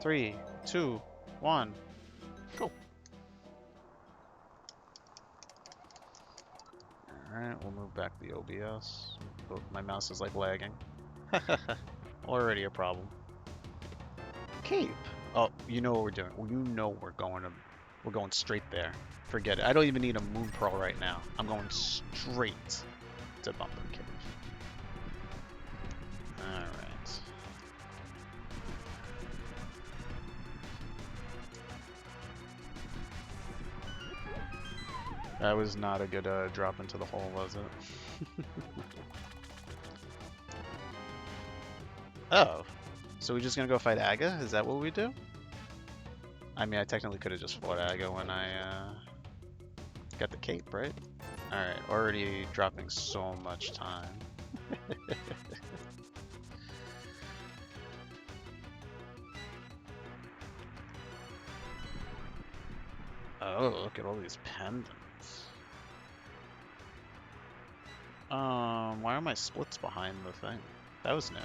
3, 2, 1, go. Alright, we'll move back the OBS. Oh, my mouse is like lagging. Already a problem. Cape. Oh, you know what we're doing. You know we're going straight there. Forget it. I don't even need a moon pearl right now. I'm going straight to Bumper Cave. Alright. That was not a good drop into the hole, was it? Oh. So we're just gonna go fight Aga? Is that what we do? I mean, I technically could have just fought Aga when I got the cape, right? Alright, already dropping so much time. Oh, look at all these pendants. Why are my splits behind the thing? That was new.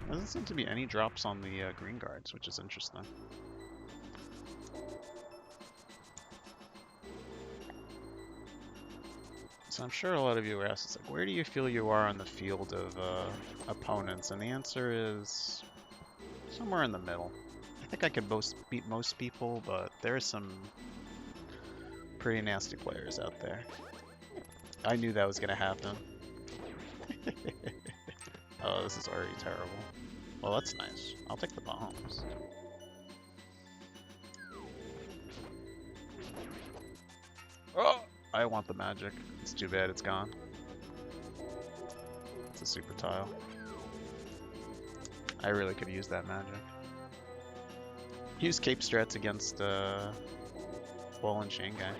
There doesn't seem to be any drops on the green guards, which is interesting. So I'm sure a lot of you were asked, like, where do you feel you are on the field of opponents? And the answer is somewhere in the middle. I think I could beat most people, but there are some pretty nasty players out there. I knew that was going to happen. Oh, this is already terrible. Well, that's nice. I'll take the bombs. Oh! I want the magic. It's too bad it's gone. It's a super tile. I really could use that magic. Use cape strats against Ball and Chain guy.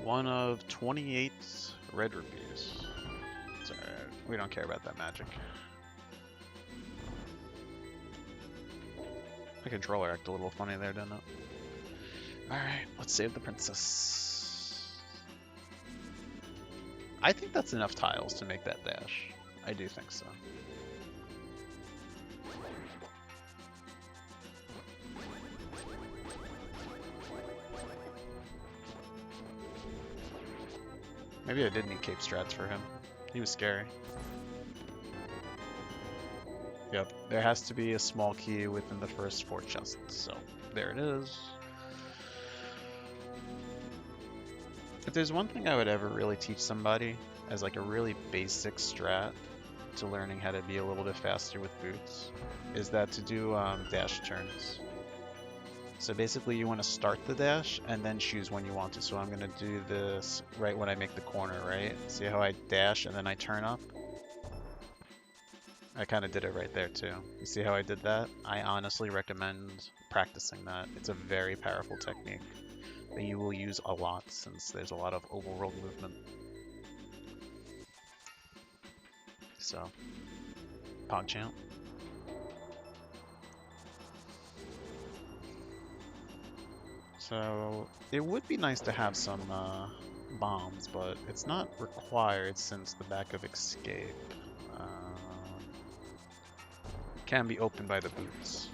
One of 28 red rupees. It's alright. We don't care about that magic. The controller acted a little funny there, didn't it? Alright, let's save the princess. I think that's enough tiles to make that dash. I do think so. Maybe I did need cape strats for him. He was scary. Yep, there has to be a small key within the first 4 chests, so there it is. If there's one thing I would ever really teach somebody as like a really basic strat to learning how to be a little bit faster with boots, is that to do dash turns. So basically you want to start the dash and then choose when you want to. So I'm going to do this right when I make the corner, right? See how I dash and then I turn up? I kind of did it right there too. You see how I did that? I honestly recommend practicing that. It's a very powerful technique that you will use a lot since there's a lot of overworld movement. So, PogChamp. So, it would be nice to have some bombs, but it's not required since the back of Escape can be opened by the boots.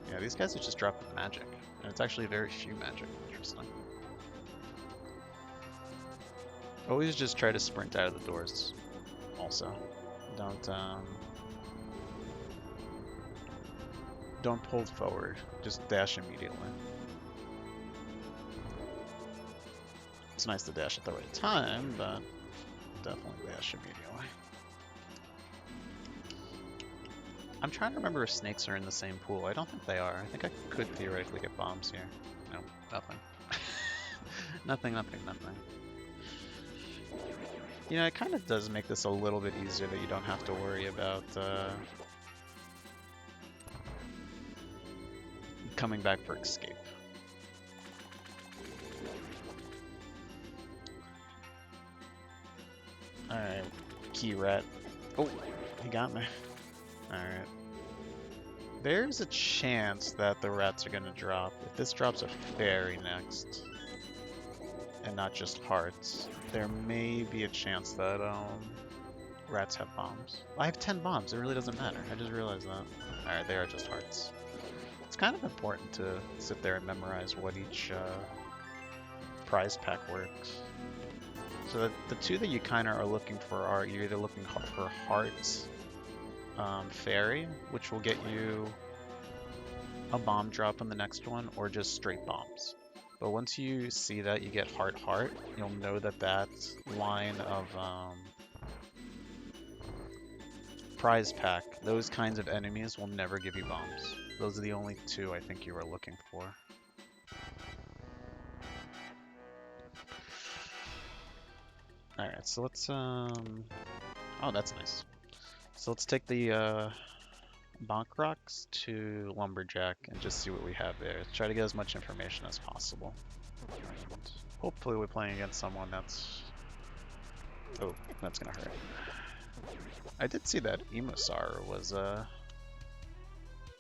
Yeah, these guys are just dropping magic, and it's actually very few magic. Interesting. Always just try to sprint out of the doors. Also, don't pull forward. Just dash immediately. It's nice to dash at the right time, but definitely dash immediately. I'm trying to remember if snakes are in the same pool. I don't think they are. I think I could theoretically get bombs here. No, nothing. Nothing. You know, it kind of does make this a little bit easier that you don't have to worry about coming back for Escape. Alright, key rat. Oh, he got me. Alright. There's a chance that the rats are gonna drop. If this drops a fairy next, and not just hearts, there may be a chance that rats have bombs. I have 10 bombs, it really doesn't matter. I just realized that. Alright, they are just hearts. It's kind of important to sit there and memorize what each prize pack works. So the two that you kind of are looking for are you're either looking for hearts, fairy, which will get you a bomb drop on the next one, or just straight bombs. But once you see that you get heart, you'll know that that line of prize pack, those kinds of enemies will never give you bombs. Those are the only two I think you were looking for. Alright, so let's oh, that's nice. So let's take the Bonk Rocks to Lumberjack and just see what we have there. Try to get as much information as possible. And hopefully we're playing against someone that's... Oh, that's gonna hurt. I did see that Emosar was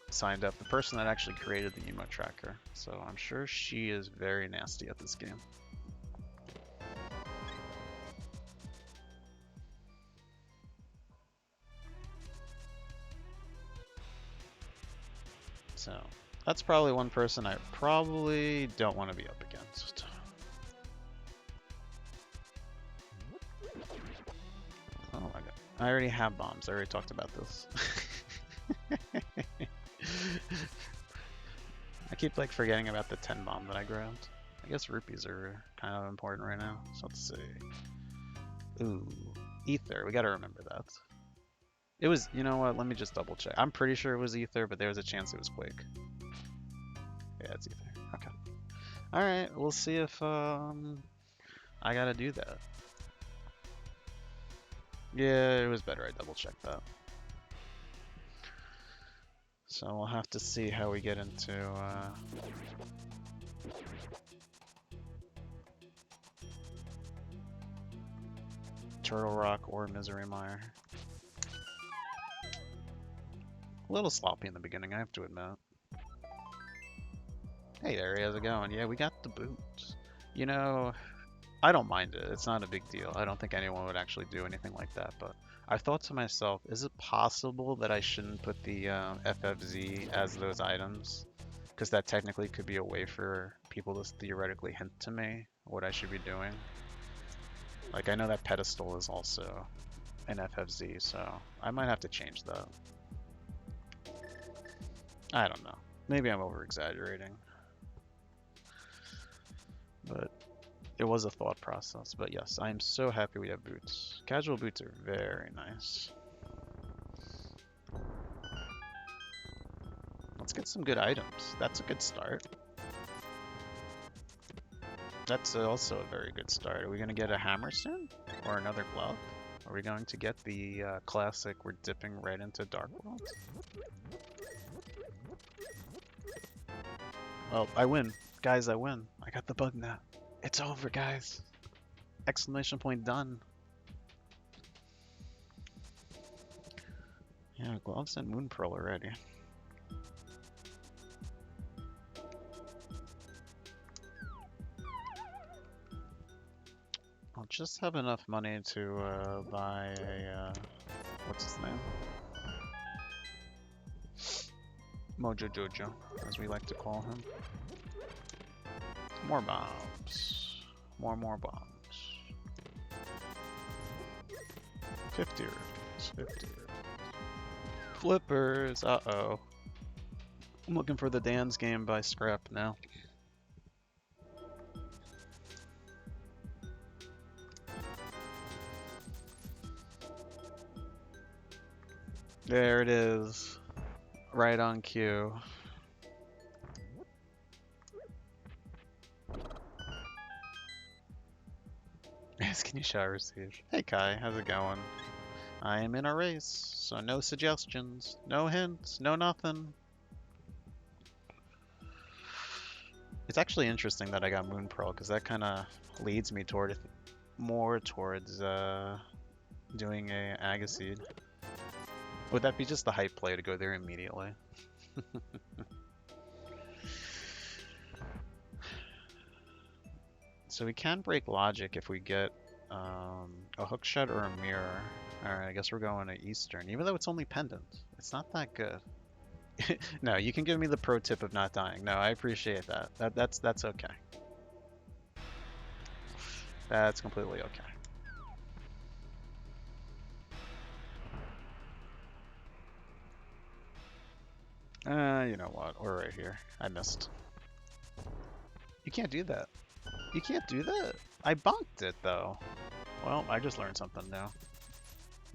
signed up, the person that actually created the emo tracker. So I'm sure she is very nasty at this game. So that's probably one person I probably don't want to be up against. Oh my god. I already have bombs. I already talked about this. I keep like forgetting about the 10 bomb that I grabbed. I guess rupees are kind of important right now. So let's see. Ooh, ether. We gotta remember that. It was, you know what, let me just double check. I'm pretty sure it was ether, but there's a chance it was Quake. Yeah, it's ether. Okay. Alright, we'll see if I gotta do that. Yeah, it was better I double checked that. So we'll have to see how we get into Turtle Rock or Misery Mire. A little sloppy in the beginning, I have to admit. Hey there, how's it going? Yeah, we got the boots. You know, I don't mind it. It's not a big deal. I don't think anyone would actually do anything like that, but I thought to myself, is it possible that I shouldn't put the FFZ as those items? Because that technically could be a way for people to theoretically hint to me what I should be doing. Like, I know that pedestal is also an FFZ, so I might have to change that. I don't know. Maybe I'm over-exaggerating. But it was a thought process. But yes, I am so happy we have boots. Casual boots are very nice. Let's get some good items. That's a good start. That's also a very good start. Are we going to get a hammer soon? Or another glove? Are we going to get the classic, we're dipping right into Dark World? Well, I win. Guys, I win. I got the bug now. It's over, guys. Exclamation point done. Yeah, gloves and moon pearl already. I'll just have enough money to buy a, what's his name? Mojo Jojo, as we like to call him. More bombs. More bombs. 50 rupees, 50 rupees. Flippers, uh-oh. I'm looking for the Dan's game by Scrap now. There it is. Right on cue. Yes, can you shower receive? Hey Kai, how's it going? I am in a race, so no suggestions, no hints, no nothing. It's actually interesting that I got Moon Pearl, because that kind of leads me toward more towards doing a Agaseed. Would that be just the hype play to go there immediately? So we can break logic if we get a hookshot or a mirror. Alright, I guess we're going to Eastern, even though it's only pendant. It's not that good. No, you can give me the pro tip of not dying. No, I appreciate that. That's okay. That's completely okay. You know what? We're right here. I missed. You can't do that. You can't do that. I bonked it though. Well, I just learned something new.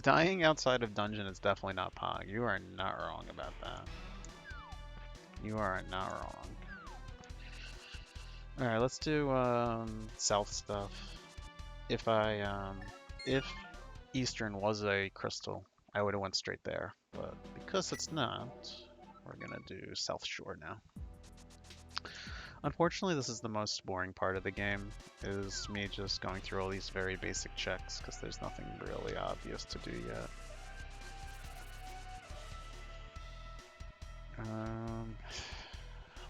Dying outside of dungeon is definitely not Pog. You are not wrong about that. You are not wrong. Alright, let's do south stuff. If Eastern was a crystal, I would have went straight there. But because it's not, we're gonna do South Shore now. Unfortunately, this is the most boring part of the game, is me just going through all these very basic checks, because there's nothing really obvious to do yet.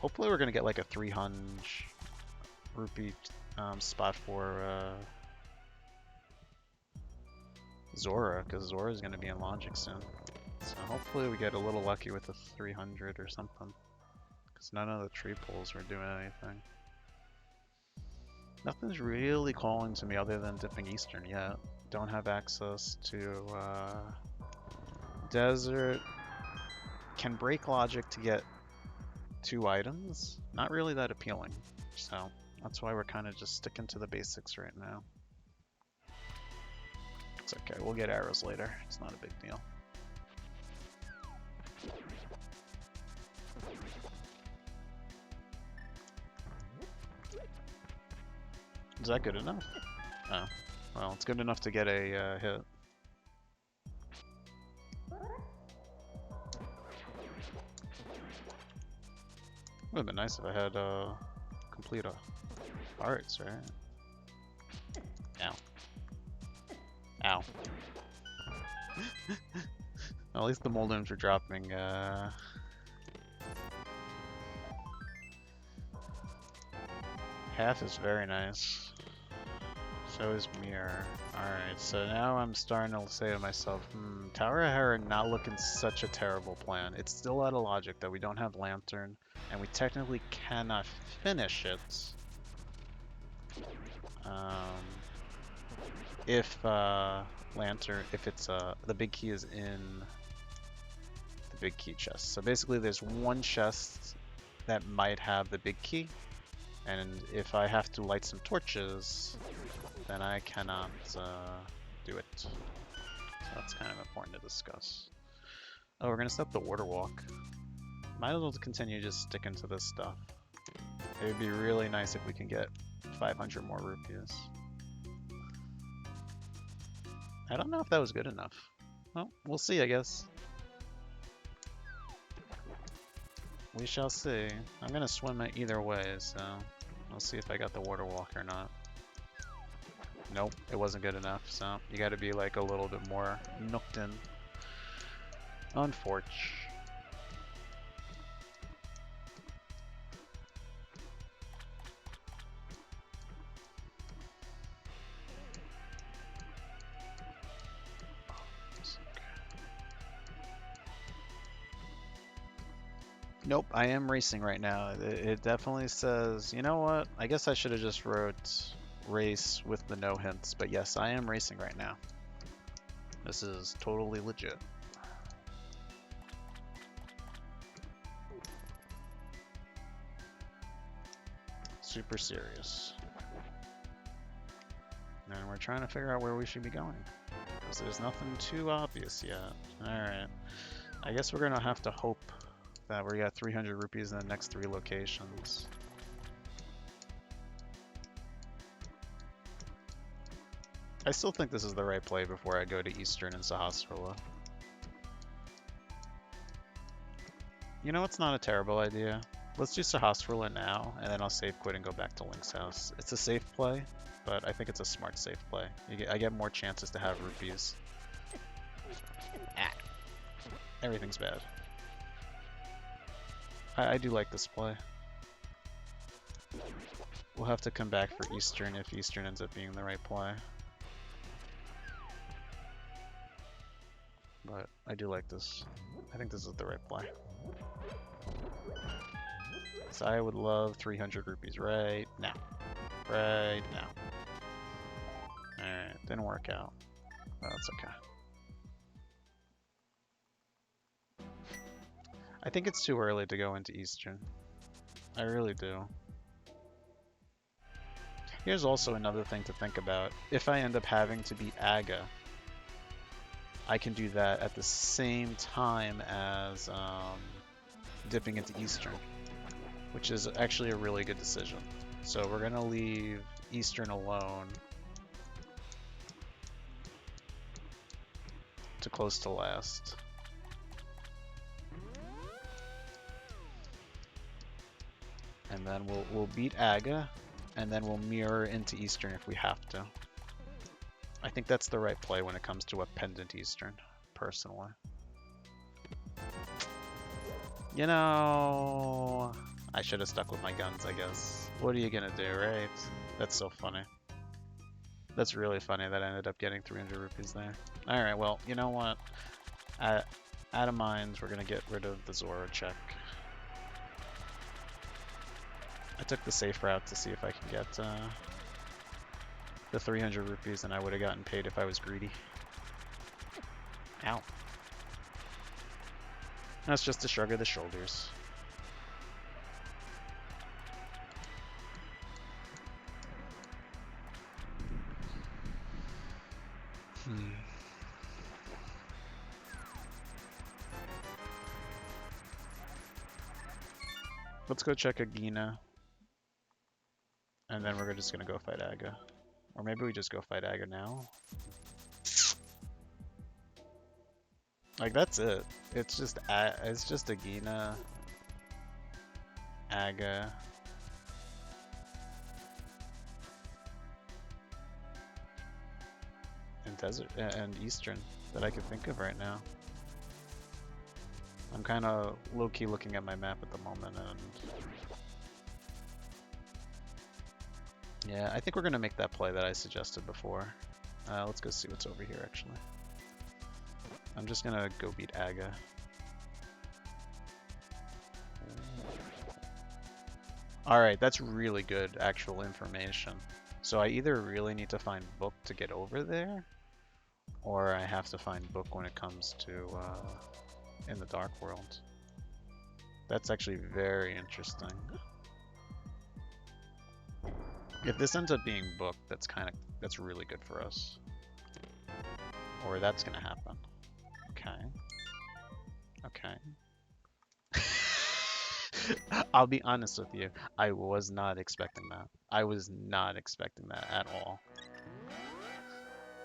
Hopefully we're going to get like a 300 rupee spot for Zora, because Zora is going to be in Logic soon. So hopefully we get a little lucky with a 300 or something. Because none of the tree pulls were doing anything. Nothing's really calling to me other than dipping Eastern yet. Don't have access to Desert. Can break logic to get 2 items. Not really that appealing. So that's why we're kind of just sticking to the basics right now. It's okay, we'll get arrows later. It's not a big deal. Is that good enough? Oh, well, it's good enough to get a hit. Would have been nice if I had complete hearts, right? Ow. Ow. At least the Moldims are dropping half is very nice. So is Mirror. Alright, so now I'm starting to say to myself, Tower of Hera not looking such a terrible plan. It's still out of logic that we don't have Lantern, and we technically cannot finish it. If Lantern, if it's the big key is in the big key chest. So basically there's one chest that might have the big key, and if I have to light some torches, then I cannot do it. So that's kind of important to discuss. Oh, we're gonna set up the water walk. Might as well continue just sticking to this stuff. It would be really nice if we can get 500 more rupees. I don't know if that was good enough. Well, we'll see, I guess. We shall see. I'm gonna swim it either way, so we'll see if I got the water walk or not. Nope, it wasn't good enough, so you gotta be like a little bit more nooked in. Unfortunate. Nope, I am racing right now. It definitely says, you know what? I guess I should have just wrote race with the no hints, but yes, I am racing right now. This is totally legit. Super serious. And we're trying to figure out where we should be going, because there's nothing too obvious yet. Alright, I guess we're gonna have to hope that we got 300 rupees in the next 3 locations. I still think this is the right play before I go to Eastern and Sahasrara. You know, it's not a terrible idea. Let's do Sahasrara now, and then I'll save quit and go back to Link's house. It's a safe play, but I think it's a smart safe play. I get more chances to have rupees Ah, everything's bad. I do like this play. We'll have to come back for Eastern if Eastern ends up being the right play. But I do like this. I think this is the right play. So I would love 300 rupees right now. Right now. Alright, didn't work out. Well, that's okay. I think it's too early to go into Eastern. I really do. Here's also another thing to think about. If I end up having to beat Aga, I can do that at the same time as dipping into Eastern, which is actually a really good decision. So we're going to leave Eastern alone to close to last. And then we'll beat Aga, and then we'll mirror into Eastern if we have to. I think that's the right play when it comes to a pendant Eastern, personally. You know, I should have stuck with my guns, I guess. What are you gonna do, right? That's so funny. That's really funny that I ended up getting 300 rupees there. Alright, well, you know what? Out of mind, we're gonna get rid of the Zoro check. I took the safe route to see if I can get the 300 rupees, and I would have gotten paid if I was greedy. Ow. That's just a shrug of the shoulders. Let's go check Agina. And then we're just gonna go fight Aga. Or maybe we just go fight Aga now. Like, that's it. It's just Agina, Aga. And Desert and Eastern that I could think of right now. I'm kind of low-key looking at my map at the moment, and yeah, I think we're gonna make that play that I suggested before. Let's go see what's over here, actually. I'm just gonna go beat Aga. Alright, that's really good actual information. So I either really need to find Book to get over there, or I have to find Book when it comes to in the Dark World. That's actually very interesting. If this ends up being Book, that's really good for us. Or that's gonna happen. Okay. Okay. I'll be honest with you. I was not expecting that. I was not expecting that at all.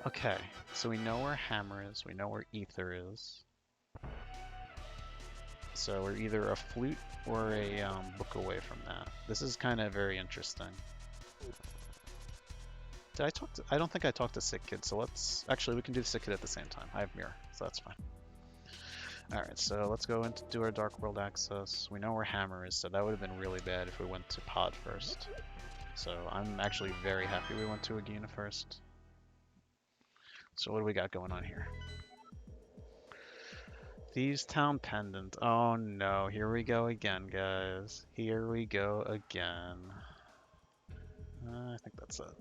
Okay, so we know where Hammer is. We know where Ether is. So we're either a flute or a book away from that. This is kind of very interesting. Did I talk to... I don't think I talked to Sick Kid, so let's... Actually, we can do the Sick Kid at the same time. I have Mirror, so that's fine. Alright, so let's go and do our Dark World access. We know where Hammer is, so that would have been really bad if we went to Pod first. So I'm actually very happy we went to Agina first. So what do we got going on here? Thieves Town Pendant. Oh no, here we go again, guys. Here we go again. I think that's it.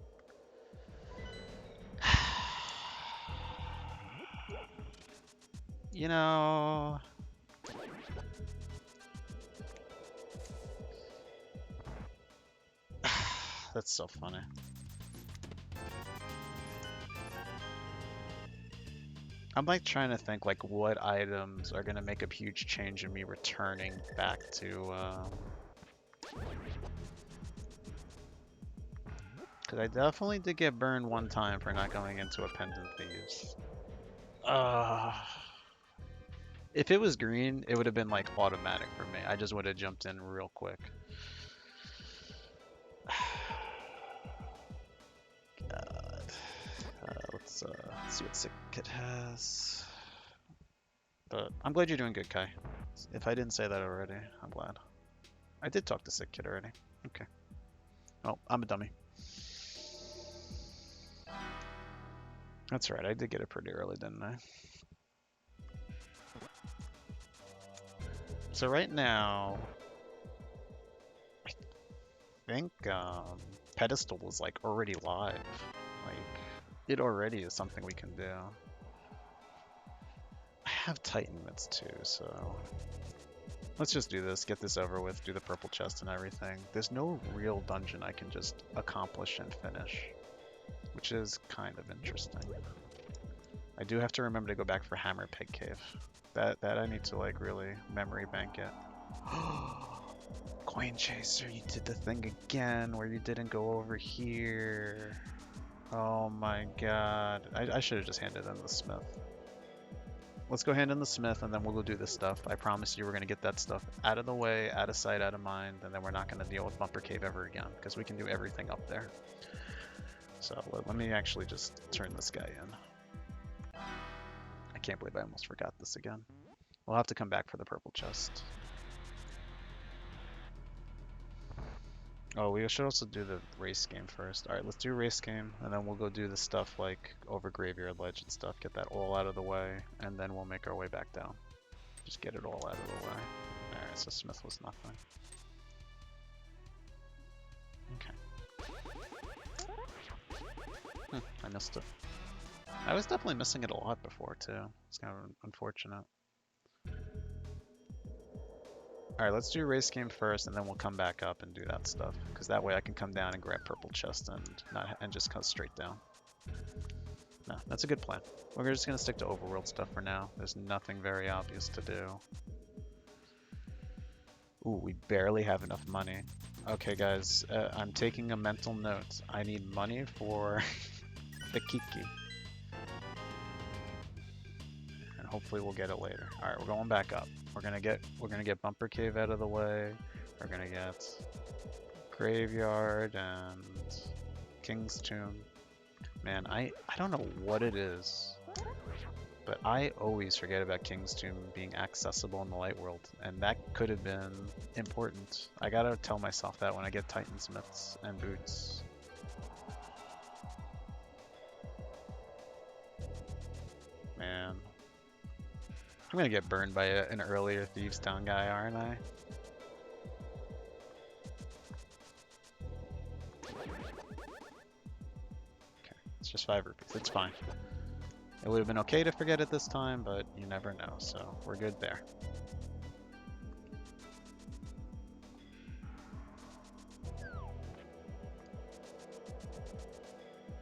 You know... That's so funny. I'm like trying to think like what items are gonna make a huge change in me returning back to because I definitely did get burned one time for not going into a Pendant Thieves. If it was green, it would have been like automatic for me. I just would have jumped in real quick. God. Let's see what Sick Kid has. But I'm glad you're doing good, Kai. If I didn't say that already, I'm glad. I did talk to Sick Kid already. Okay. Oh, I'm a dummy. That's right, I did get it pretty early, didn't I? So right now, I think Pedestal is like already live. Like, it already is something we can do. I have Titan mitts too, so let's just do this, get this over with, do the purple chest and everything. There's no real dungeon I can just accomplish and finish, which is kind of interesting. I do have to remember to go back for Hammer Peg Cave. That I need to like really memory bank it. Coin Chaser, you did the thing again where you didn't go over here. Oh my god. I should have just handed in the Smith. Let's go hand in the Smith and then we'll go do this stuff. I promise you we're going to get that stuff out of the way, out of sight, out of mind, and then we're not going to deal with Bumper Cave ever again because we can do everything up there. So let me actually just turn this guy in. I can't believe I almost forgot this again. We'll have to come back for the purple chest. Oh, we should also do the race game first. Alright, let's do race game, and then we'll go do the stuff like over Graveyard Ledge and stuff, get that all out of the way, and then we'll make our way back down. Just get it all out of the way. Alright, so Smith was nothing. Okay. I missed it. I was definitely missing it a lot before, too. It's kind of unfortunate. Alright, let's do race game first, and then we'll come back up and do that stuff. Because that way I can come down and grab purple chest and just come straight down. No, that's a good plan. We're just going to stick to overworld stuff for now. There's nothing very obvious to do. Ooh, we barely have enough money. Okay, guys, I'm taking a mental note. I need money for the Kiki. And hopefully we'll get it later. Alright, we're going back up. We're gonna get Bumper Cave out of the way. We're gonna get Graveyard and King's Tomb. Man, I don't know what it is, but I always forget about King's Tomb being accessible in the light world, and that could have been important. I gotta tell myself that when I get Titan Smiths and boots. Man. I'm gonna get burned by an earlier Thieves Town guy, aren't I? Okay, it's just 5 rupees. It's fine. It would have been okay to forget it this time, but you never know, so we're good there.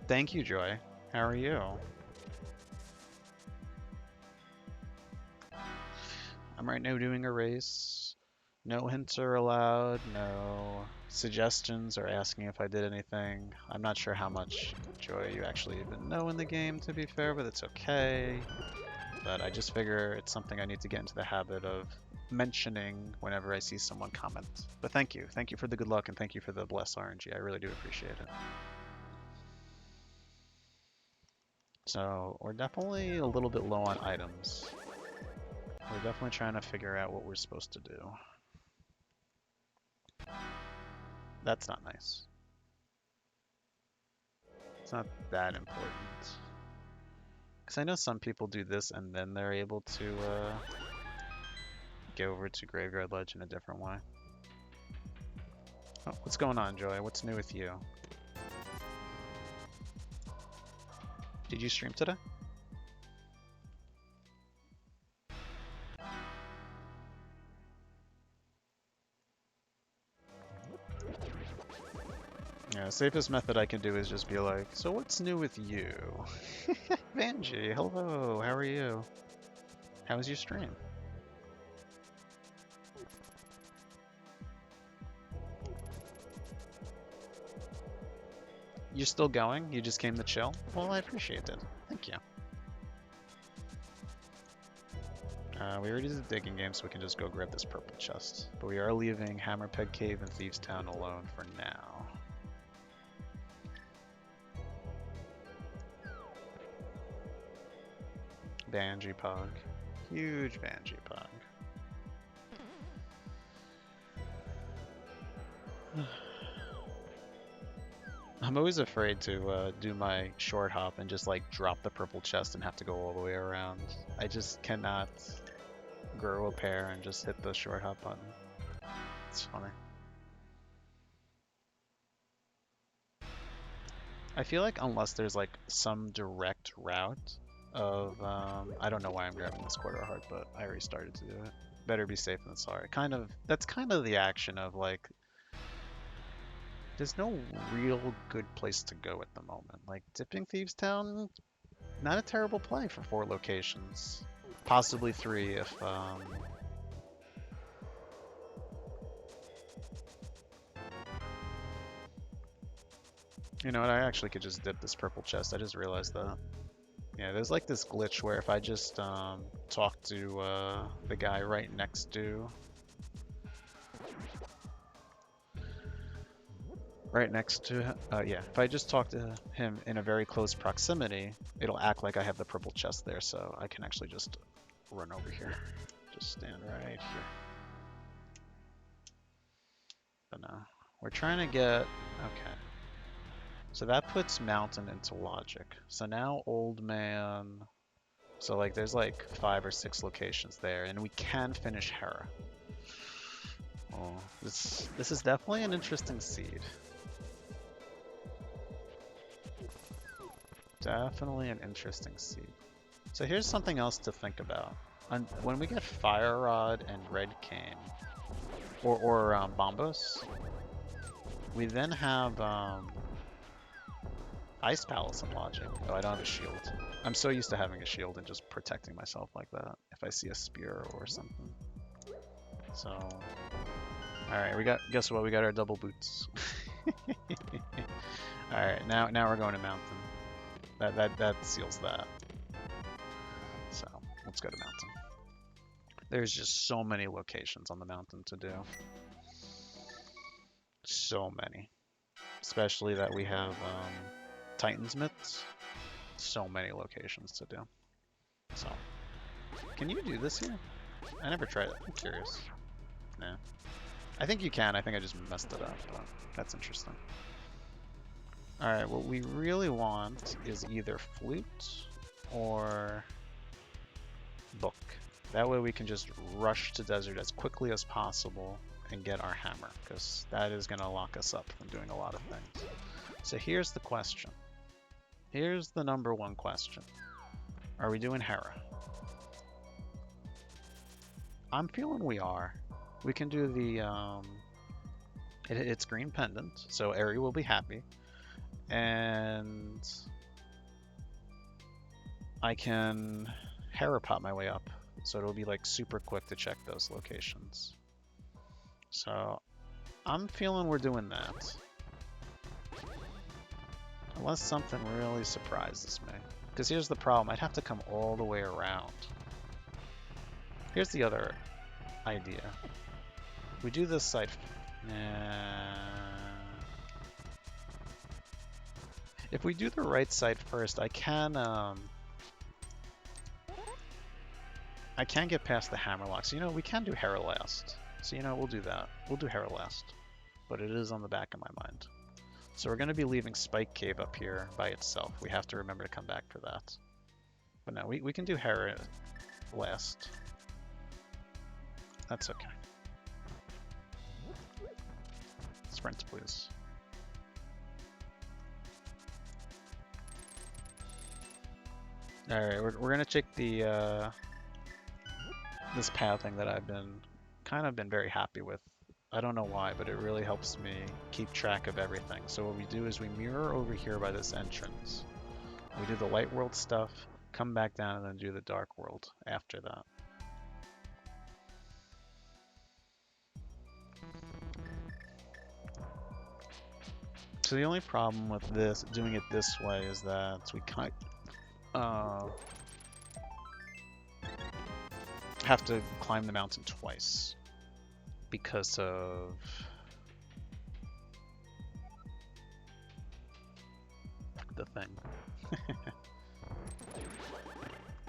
Thank you, Joy. How are you? I'm right now doing a race. No hints are allowed, no suggestions or asking if I did anything. I'm not sure how much Joy you actually even know in the game, to be fair, but it's okay. But I just figure it's something I need to get into the habit of mentioning whenever I see someone comment. But thank you. Thank you for the good luck and thank you for the bless RNG. I really do appreciate it. So we're definitely a little bit low on items. We're definitely trying to figure out what we're supposed to do. That's not nice. It's not that important. Because I know some people do this and then they're able to get over to Graveyard Ledge in a different way. Oh, what's going on, Joy? What's new with you? Did you stream today? Yeah, safest method I can do is just be like, so what's new with you? Vanjie, hello, how are you? How was your stream? You're still going? You just came to chill? Well, I appreciate it. Thank you. We already did the digging game, so we can just go grab this purple chest. But we are leaving Hammer Peg Cave and Thieves Town alone for now. Banji Pog. Huge Banshee Pug. I'm always afraid to do my short hop and just like drop the purple chest and have to go all the way around. I just cannot grow a pair and just hit the short hop button. It's funny. I feel like unless there's like some direct route of, I don't know why I'm grabbing this quarter heart, but I already started to do it. Better be safe than sorry. That's kind of the action of like, there's no real good place to go at the moment. Like Dipping Thieves Town, not a terrible play for 4 locations. Possibly 3 if, you know what, I actually could just dip this purple chest. I just realized that. Yeah, there's like this glitch where if I just talk to the guy right next to yeah, if I just talk to him in a very close proximity, it'll act like I have the purple chest there, so I can actually just run over here. Just stand right here. But no, we're trying to get, okay. So that puts Mountain into logic. So now Old Man, so like there's like 5 or 6 locations there, and we can finish Hera. Oh, this is definitely an interesting seed. Definitely an interesting seed. So here's something else to think about. When we get Fire Rod and Red Cane, or Bombos, we then have Ice Palace and Logic. Oh, I don't have a shield. I'm so used to having a shield and just protecting myself like that if I see a spear or something. So, alright, guess what? We got our double boots. Alright, now we're going to Mountain. That seals that. So, let's go to Mountain. There's just so many locations on the Mountain to do. So many. Especially that we have Titan's Myths. So many locations to do. So, can you do this here? I never tried it. I'm curious. Nah. I think you can. I think I just messed it up, but that's interesting. Alright, what we really want is either Flute or Book. That way we can just rush to Desert as quickly as possible and get our hammer, because that is going to lock us up from doing a lot of things. So here's the question. Here's the number 1 question. Are we doing Hera? I'm feeling we are. We can do the, it's green pendant, so Eri will be happy. And I can Hera pop my way up, so it'll be like super quick to check those locations. So I'm feeling we're doing that. Unless something really surprises me. Because here's the problem, I'd have to come all the way around. Here's the other idea. We do this side. If we do the right side first, I can get past the Hammerlock. So, you know, we can do Hera last. So, you know, we'll do that. We'll do Hera last. But it is on the back of my mind. So we're going to be leaving Spike Cave up here by itself. We have to remember to come back for that. But no, we can do Hera last. That's okay. Sprint, please. Alright, we're gonna check the this pathing that I've been very happy with. I don't know why, but it really helps me keep track of everything. So what we do is we mirror over here by this entrance. We do the light world stuff, come back down, and then do the dark world after that. So the only problem with this, doing it this way, is that we kind have to climb the mountain twice because of the thing.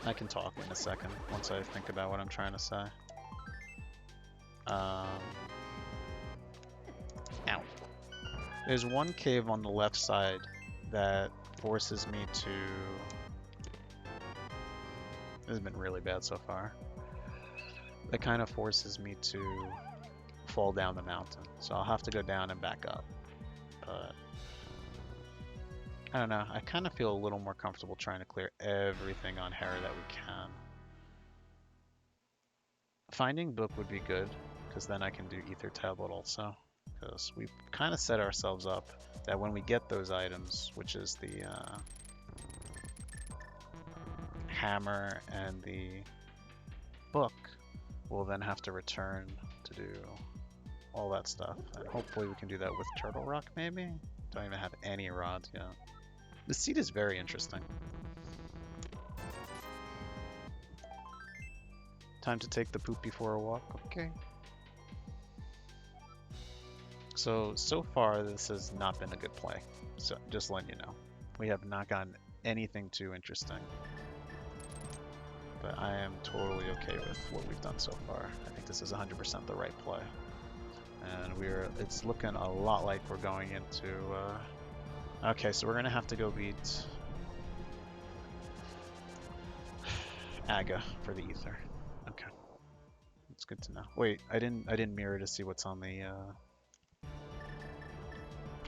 I can talk in a second once I think about what I'm trying to say. Ow. There's one cave on the left side that forces me to... This has been really bad so far. That kind of forces me to fall down the mountain. So I'll have to go down and back up. But I don't know. I kind of feel a little more comfortable trying to clear everything on Hera that we can. Finding Book would be good, because then I can do Ether Tablet also. Because we've kind of set ourselves up that when we get those items, which is the hammer and the book, we'll then have to return to do all that stuff. And hopefully we can do that with Turtle Rock, maybe? Don't even have any rods yet. The seed is very interesting. Time to take the poopy for a walk. Okay. So far this has not been a good play. So just letting you know. We have not gotten anything too interesting. But I am totally okay with what we've done so far. I think this is 100% the right play. And it's looking a lot like we're going into, okay, so we're gonna have to go beat Aga for the Ether. Okay. That's good to know. Wait, I didn't mirror to see what's on the,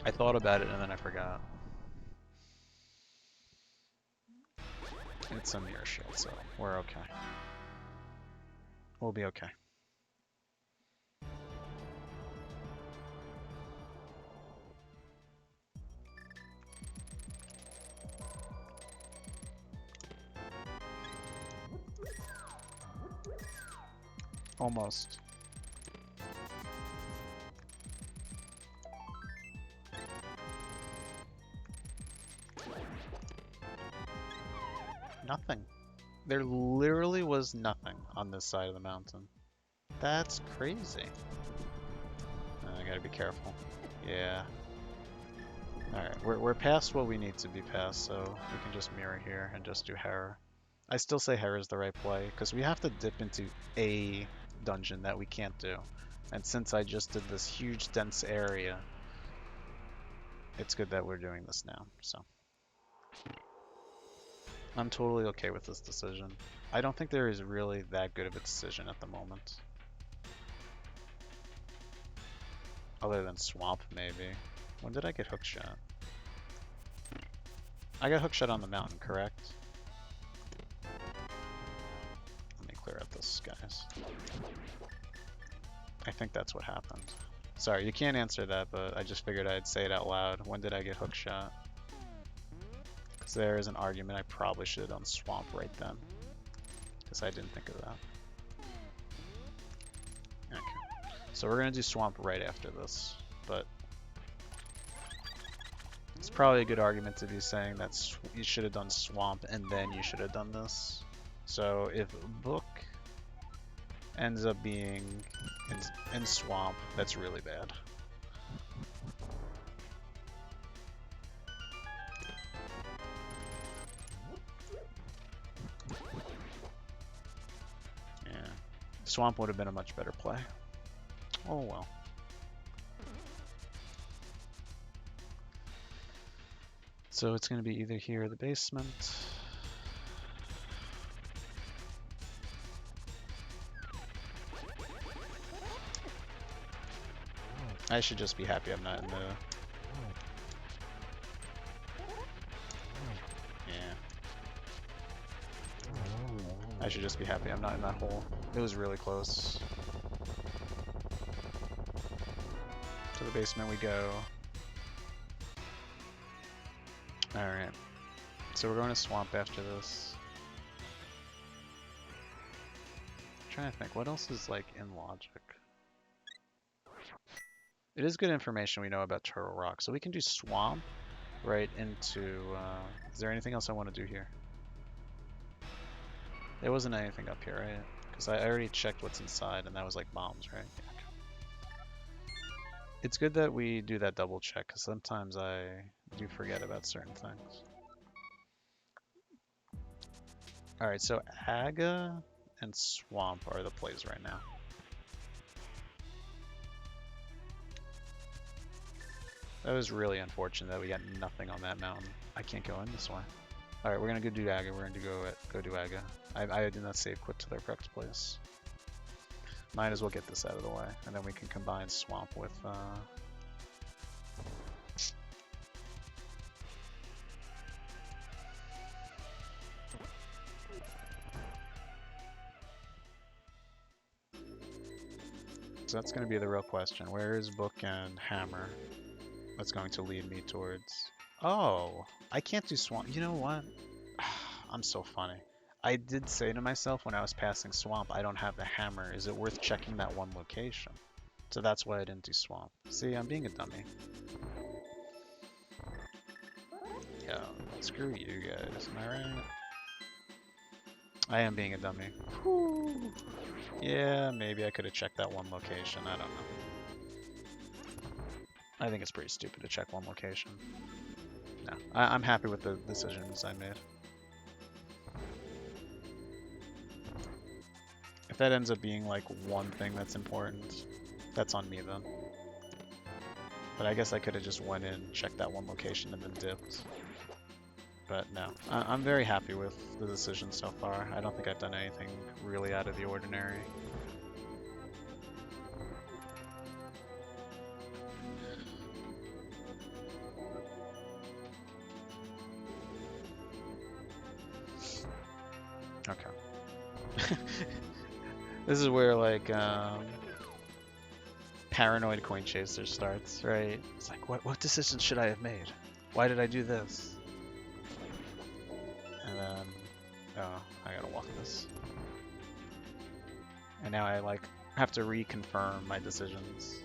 I thought about it and then I forgot. It's a mirror shield, so we're okay. We'll be okay. Almost. Nothing. There literally was nothing on this side of the mountain. That's crazy. I gotta be careful. Yeah. Alright, we're past what we need to be past, so we can just mirror here and just do Hera. I still say Hera's the right play, because we have to dip into a dungeon that we can't do. And since I just did this huge dense area, it's good that we're doing this now, so. I'm totally okay with this decision. I don't think there is really that good of a decision at the moment. Other than Swamp, maybe. When did I get hookshot? I got hookshot on the mountain, correct? Let me clear out this, guys. I think that's what happened. Sorry, you can't answer that, but I just figured I'd say it out loud. When did I get hookshot? Because there is an argument I probably should have done Swamp right then. Because I didn't think of that. Okay. So we're going to do Swamp right after this, but it's probably a good argument to be saying that you should have done Swamp and then you should have done this. So if Book ends up being in Swamp, that's really bad. Yeah, Swamp would have been a much better play. Oh well. So it's going to be either here or the basement. I should just be happy I'm not in the... Yeah. I should just be happy I'm not in that hole. It was really close. To the basement we go. Alright. So we're going to Swamp after this. I'm trying to think, what else is like in logic? It is good information we know about Turtle Rock, so we can do Swamp right into... is there anything else I want to do here? There wasn't anything up here, right? Because I already checked what's inside, and that was like bombs, right? Yeah. It's good that we do that double check, because sometimes I do forget about certain things. Alright, so Aga and Swamp are the plays right now. That was really unfortunate that we got nothing on that mountain. I can't go in this way. Alright, we're gonna go do Aga. We're gonna go do Aga. I did not save quit to their correct place. Might as well get this out of the way, and then we can combine Swamp with so that's going to be the real question. Where is Book and Hammer? That's going to lead me towards... Oh, I can't do Swamp. You know what? I'm so funny. I did say to myself when I was passing Swamp, I don't have the Hammer. Is it worth checking that one location? So that's why I didn't do Swamp. See, I'm being a dummy. Yo, screw you guys. Am I right? I am being a dummy. Whew. Yeah, maybe I could have checked that one location. I don't know. I think it's pretty stupid to check one location. No, I'm happy with the decisions I made. If that ends up being like one thing that's important, that's on me then. But I guess I could have just went in, checked that one location, and then dipped. But no, I'm very happy with the decision so far. I don't think I've done anything really out of the ordinary. Okay. This is where like paranoid coin chaser starts, right? It's like, what decision should I have made? Why did I do this? And then, oh, I gotta walk this. And now I like have to reconfirm my decisions.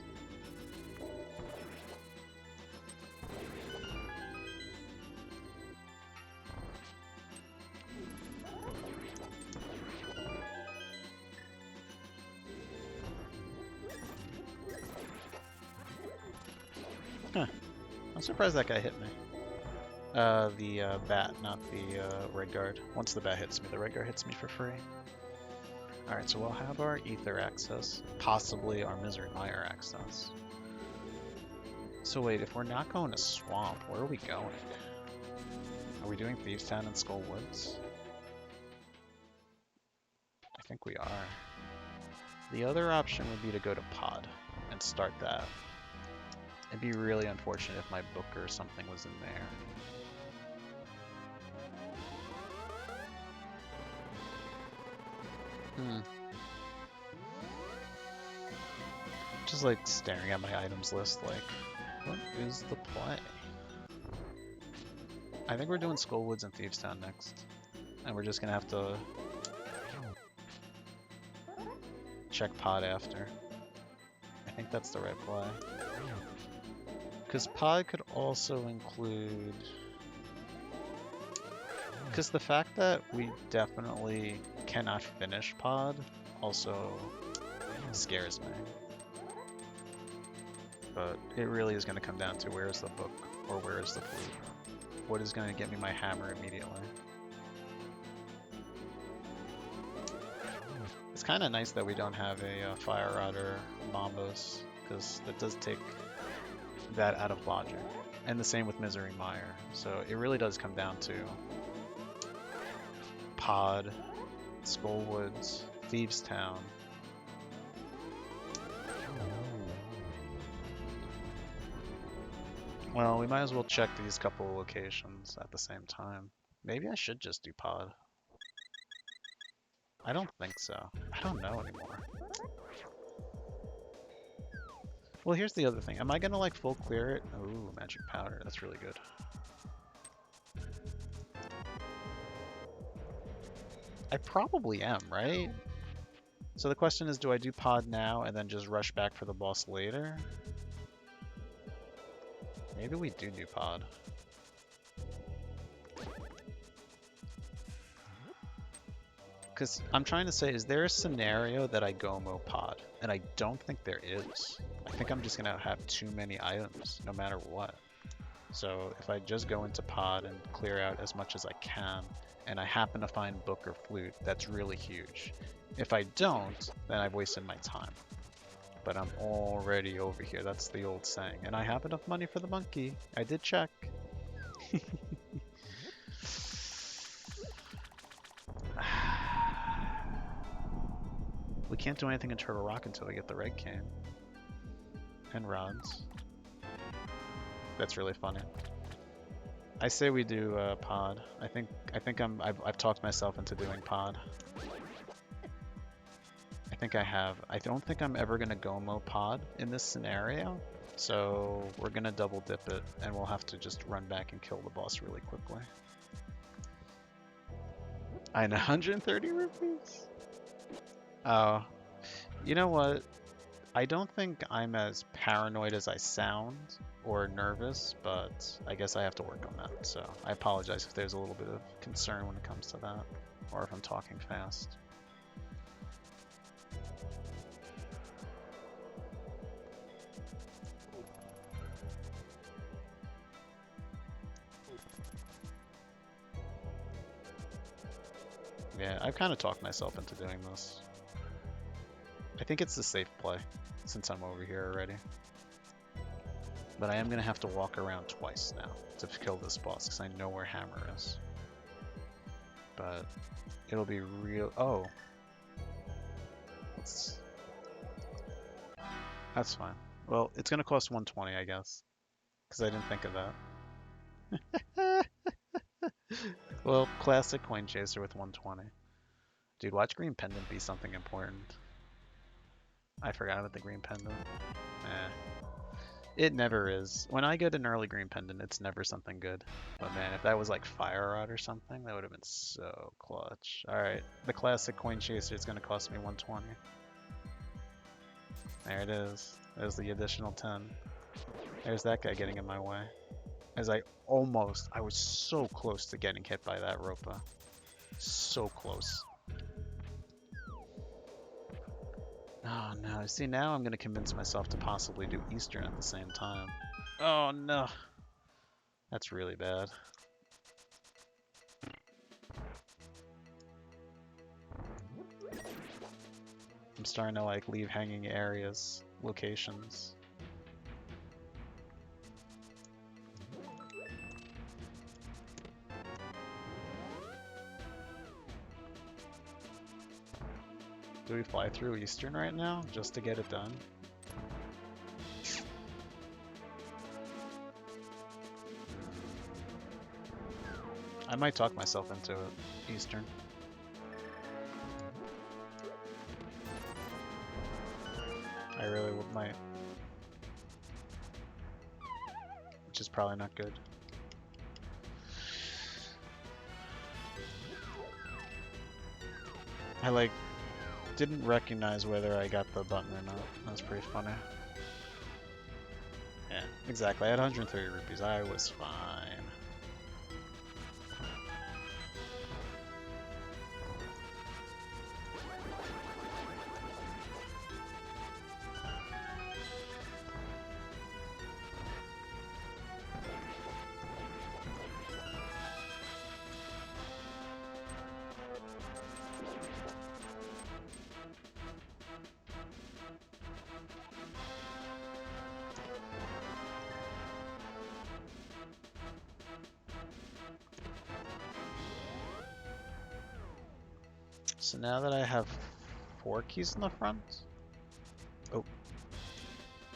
Huh. I'm surprised that guy hit me. The bat, not the red guard. Once the bat hits me, the red guard hits me for free. Alright, so we'll have our Ether access, possibly our Misery Mire access. So wait, if we're not going to Swamp, where are we going? Are we doing Thieves Town and Skull Woods? I think we are. The other option would be to go to Pod and start that. It'd be really unfortunate if my book or something was in there. Just like staring at my items list like, what is the play? I think we're doing Skullwoods and Thieves Town next. And we're just gonna have to check Pod after. I think that's the right play. Because Pod could also include... Because the fact that we definitely cannot finish Pod also scares me. But it really is going to come down to where is the book or where is the flute. What is going to get me my hammer immediately? It's kind of nice that we don't have a Fire Rod or Bombos, because that does take that out of logic. And the same with Misery Mire. So it really does come down to Pod, Skullwoods, Thieves Town. Well, we might as well check these couple of locations at the same time. Maybe I should just do Pod. I don't think so. I don't know anymore. Well, here's the other thing. Am I gonna like full clear it? Ooh, magic powder. That's really good. I probably am, right? So the question is, do I do Pod now and then just rush back for the boss later? Maybe we do Pod. Because I'm trying to say, is there a scenario that I Gomo Pod? And I don't think there is. I think I'm just going to have too many items, no matter what. So if I just go into pod and clear out as much as I can, and I happen to find book or flute, that's really huge. If I don't, then I've wasted my time. But I'm already over here, that's the old saying. And I have enough money for the monkey. I did check. We can't do anything in Turtle Rock until we get the red cane. And rods. That's really funny. I say we do pod. I've talked myself into doing pod. I think I have. I don't think I'm ever gonna Gomo pod in this scenario. So we're gonna double dip it and we'll have to just run back and kill the boss really quickly. And 130 rupees? Oh. You know what? I don't think I'm as paranoid as I sound or nervous, but I guess I have to work on that. So I apologize if there's a little bit of concern when it comes to that, or if I'm talking fast. Yeah, I've kind of talked myself into doing this. I think it's the safe play, since I'm over here already. But I am going to have to walk around twice now to kill this boss, because I know where Hammer is. But it'll be real... Oh. That's fine. Well, it's going to cost 120, I guess. Because I didn't think of that. Well, classic coin chaser with 120. Dude, watch Green Pendant be something important. I forgot about the Green Pendant. It never is. When I get an early Green Pendant, it's never something good. But man, if that was like Fire Rod or something, that would have been so clutch. Alright, the classic coin chaser is going to cost me 120. There it is. There's the additional 10. There's that guy getting in my way. As I was so close to getting hit by that Ropa. So close. Oh no, see now I'm going to convince myself to possibly do Eastern at the same time. Oh no. That's really bad. I'm starting to like leave hanging areas, locations. Do we fly through Eastern right now, just to get it done? I might talk myself into it, Eastern. I really might. Which is probably not good. I like didn't recognize whether I got the button or not. That's pretty funny. Yeah, exactly. I had 130 rupees. I was fine. So now that I have 4 keys in the front, oh,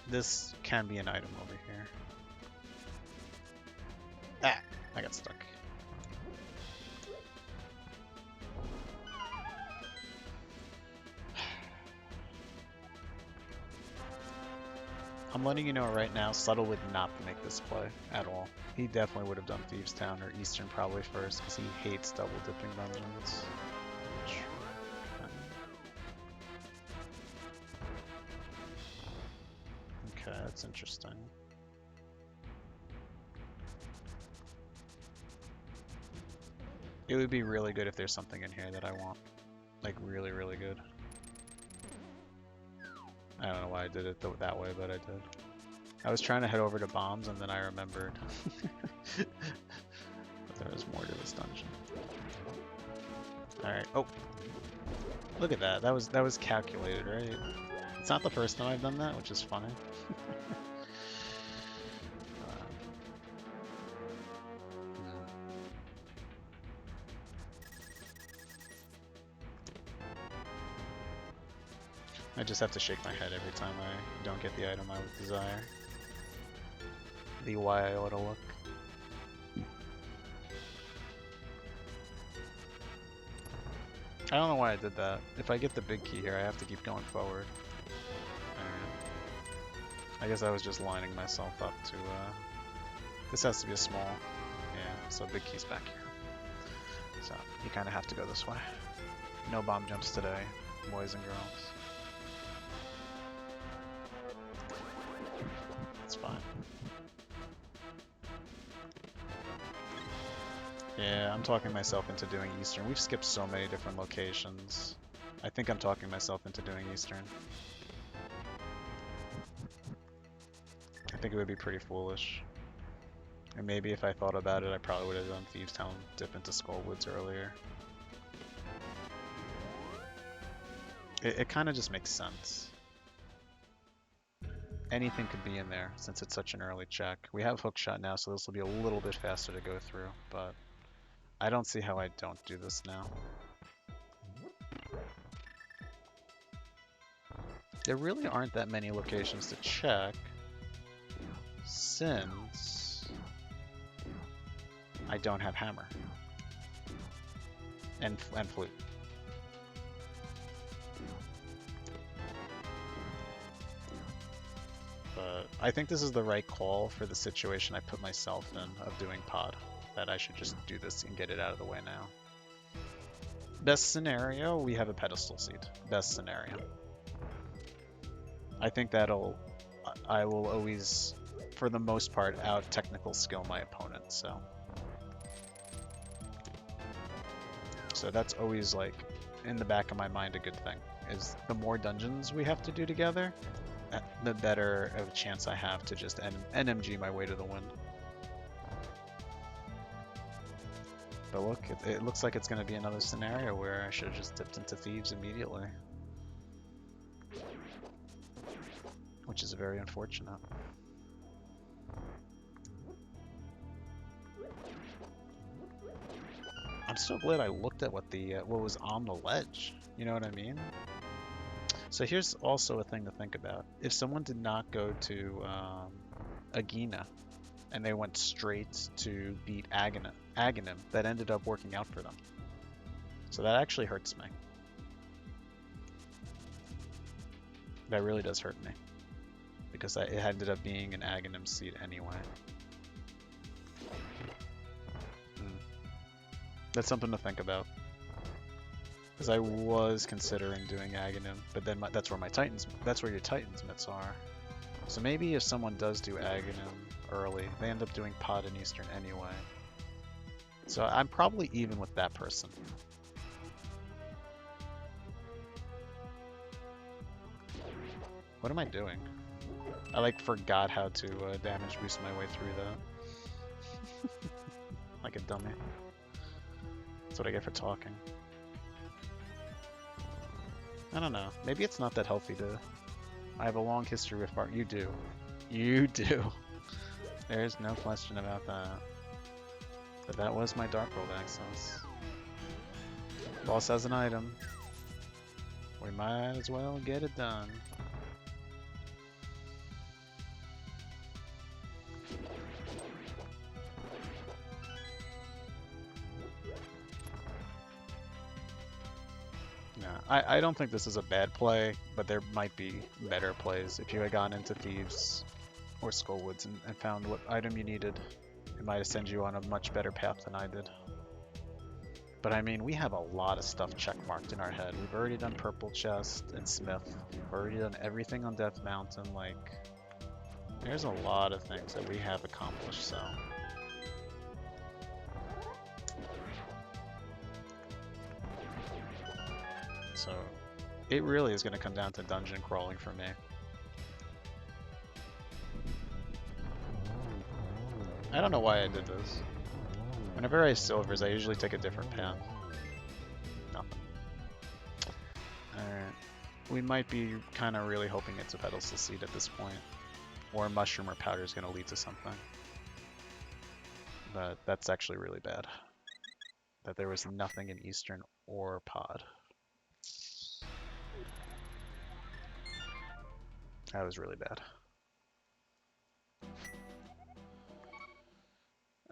this can be an item over here. Ah, I got stuck. I'm letting you know right now, Subtle would not make this play at all. He definitely would have done Thieves Town or Eastern probably first, because he hates double dipping dungeons. Okay, that's interesting. It would be really good if there's something in here that I want. Like really, really good. I don't know why I did it that way, but I did. I was trying to head over to bombs and then I remembered that there was more to this dungeon. Alright. Oh! Look at that. That was calculated, right? It's not the first time I've done that, which is funny. I just have to shake my head every time I don't get the item I would desire. The why I ought to look. I don't know why I did that. If I get the big key here, I have to keep going forward. Alright. I guess I was just lining myself up to, this has to be a small. Yeah, so big key's back here. So, you kind of have to go this way. No bomb jumps today, boys and girls. It's fine. Yeah, I'm talking myself into doing Eastern. We've skipped so many different locations. I think I'm talking myself into doing Eastern. I think it would be pretty foolish. And maybe if I thought about it, I probably would have done Thieves Town, dip into Skullwoods earlier. It kind of just makes sense. Anything could be in there since it's such an early check. We have Hookshot now, so this will be a little bit faster to go through, but I don't see how I don't do this now. There really aren't that many locations to check since I don't have Hammer and Flute. But I think this is the right call for the situation I put myself in of doing pod. That I should just do this and get it out of the way now. Best scenario, we have a pedestal seat. Best scenario. I think I will always, for the most part, out technical skill my opponent, so. So that's always like, in the back of my mind, a good thing. Is the more dungeons we have to do together, the better of a chance I have to just NMG my way to the win. But look, it looks like it's going to be another scenario where I should have just dipped into Thieves immediately. Which is very unfortunate. I'm so glad I looked at what was on the ledge. You know what I mean? So here's also a thing to think about. If someone did not go to Agena, and they went straight to beat Aghanim, that ended up working out for them. So that actually hurts me. That really does hurt me. Because it ended up being an Aghanim seat anyway. That's something to think about. Because I was considering doing Aghanim, but then that's where your Titans mitts are. So maybe if someone does do Aghanim early, they end up doing pod and Eastern anyway. So I'm probably even with that person. What am I doing? I like forgot how to damage boost my way through that. Like a dummy. That's what I get for talking. I don't know. Maybe it's not that healthy to... I have a long history with Bart. You do. You do. There's no question about that. But that was my Dark World access. Boss has an item. We might as well get it done. I don't think this is a bad play, but there might be better plays. If you had gone into Thieves or Skullwoods and found what item you needed, it might have sent you on a much better path than I did. But I mean, we have a lot of stuff checkmarked in our head. We've already done Purple Chest and Smith. We've already done everything on Death Mountain. Like, there's a lot of things that we have accomplished, so... So, it really is going to come down to dungeon crawling for me. I don't know why I did this. Whenever I silvers, I usually take a different path. Nothing. Alright. We might be kind of really hoping it's a pedestal seed at this point. Or a mushroom or powder is going to lead to something. But that's actually really bad. That there was nothing in Eastern or pod. That was really bad.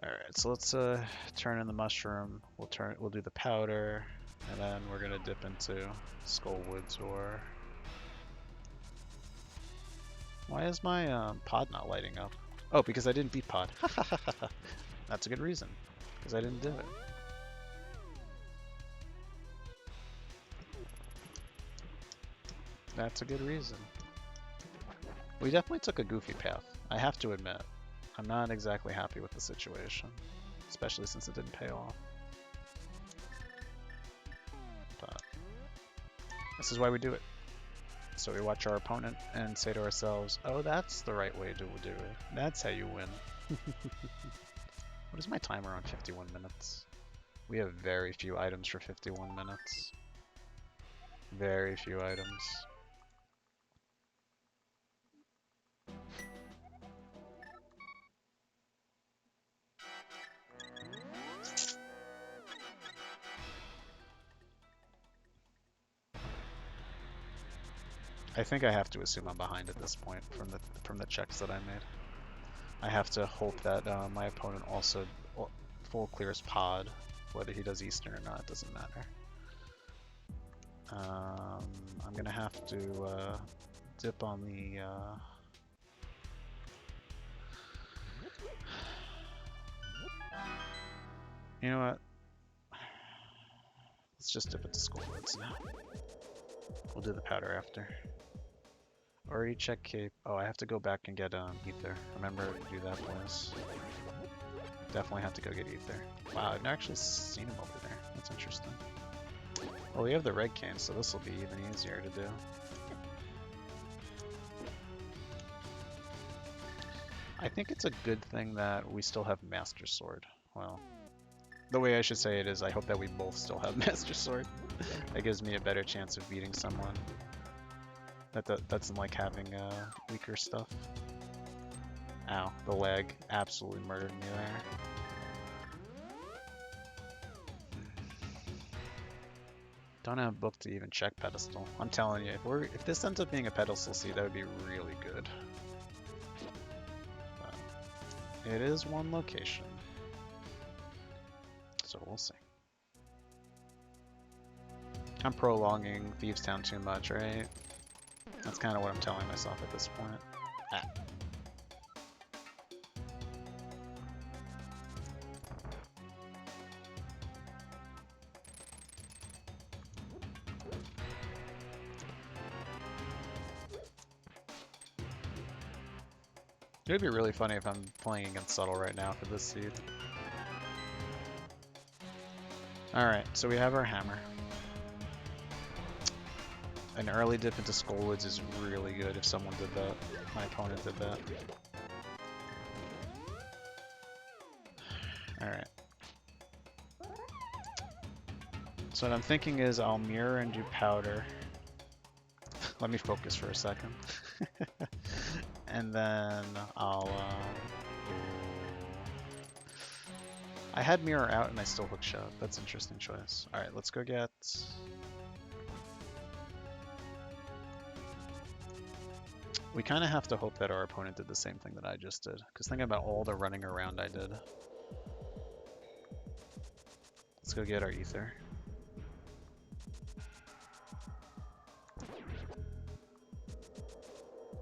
Alright, so let's turn in the mushroom. We'll do the powder, and then we're gonna dip into Skullwoods or... Why is my pod not lighting up? Oh, because I didn't beat pod. That's a good reason. Because I didn't do it. That's a good reason. We definitely took a goofy path, I have to admit. I'm not exactly happy with the situation, especially since it didn't pay off. But this is why we do it. So we watch our opponent and say to ourselves, oh, that's the right way to do it. That's how you win. What is my timer on 51 minutes? We have very few items for 51 minutes. Very few items. I think I have to assume I'm behind at this point from the checks that I made. I have to hope that my opponent also full clears pod, whether he does Eastern or not, it doesn't matter. I'm gonna have to dip on the you know what? Let's just dip into Skullwoods now. We'll do the powder after. Already check Cape. Oh, I have to go back and get Ether. Remember to do that, boys. Definitely have to go get Ether. Wow, I've never actually seen him over there. That's interesting. Well, we have the red cane, so this will be even easier to do. I think it's a good thing that we still have Master Sword. Well, the way I should say it is I hope that we both still have Master Sword. That gives me a better chance of beating someone that doesn't like having weaker stuff. Ow, the lag absolutely murdered me there. Don't have book to even check pedestal. I'm telling you, if this ends up being a pedestal seed, that would be really good. But it is one location, so we'll see. I'm prolonging Thieves Town too much, right? That's kind of what I'm telling myself at this point. Ah. It would be really funny if I'm playing against Subtle right now for this seed. Alright, so we have our hammer. An early dip into Skullwoods is really good if someone did that. My opponent did that. Alright. So what I'm thinking is I'll mirror and do powder. Let me focus for a second. And then I'll I had mirror out and I still hook shot. That's an interesting choice. Alright, let's go get... We kind of have to hope that our opponent did the same thing that I just did. Because think about all the running around I did. Let's go get our Ether.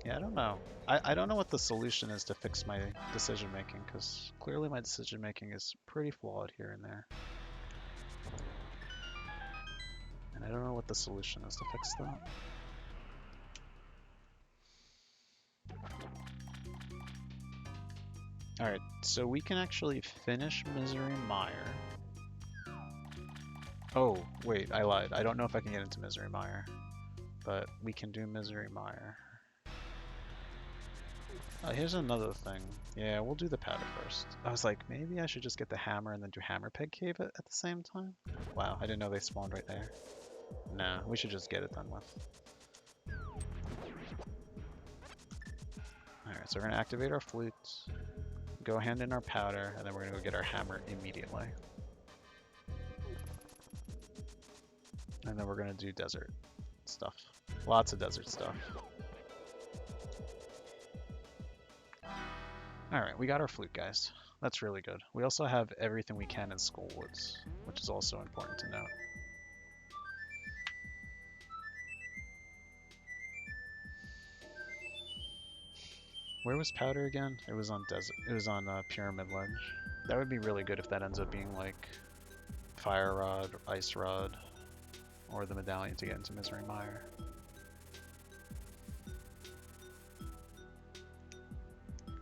Yeah, I don't know. I don't know what the solution is to fix my decision making, because clearly my decision making is pretty flawed here and there. And I don't know what the solution is to fix that. Alright, so we can actually finish Misery Mire. Oh, wait, I lied. I don't know if I can get into Misery Mire, but we can do Misery Mire. Here's another thing. Yeah, we'll do the powder first. I was like, maybe I should just get the hammer and then do Hammer Peg Cave at the same time. Wow, I didn't know they spawned right there. Nah, we should just get it done with. Alright, so we're gonna activate our flutes, go hand in our powder, and then we're gonna go get our hammer immediately. And then we're gonna do desert stuff. Lots of desert stuff. Alright, we got our flute, guys. That's really good. We also have everything we can in Skull Woods, which is also important to note. Where was powder again? It was on desert. It was on Pyramid Ledge. That would be really good if that ends up being like Fire Rod, Ice Rod, or the medallion to get into Misery Mire.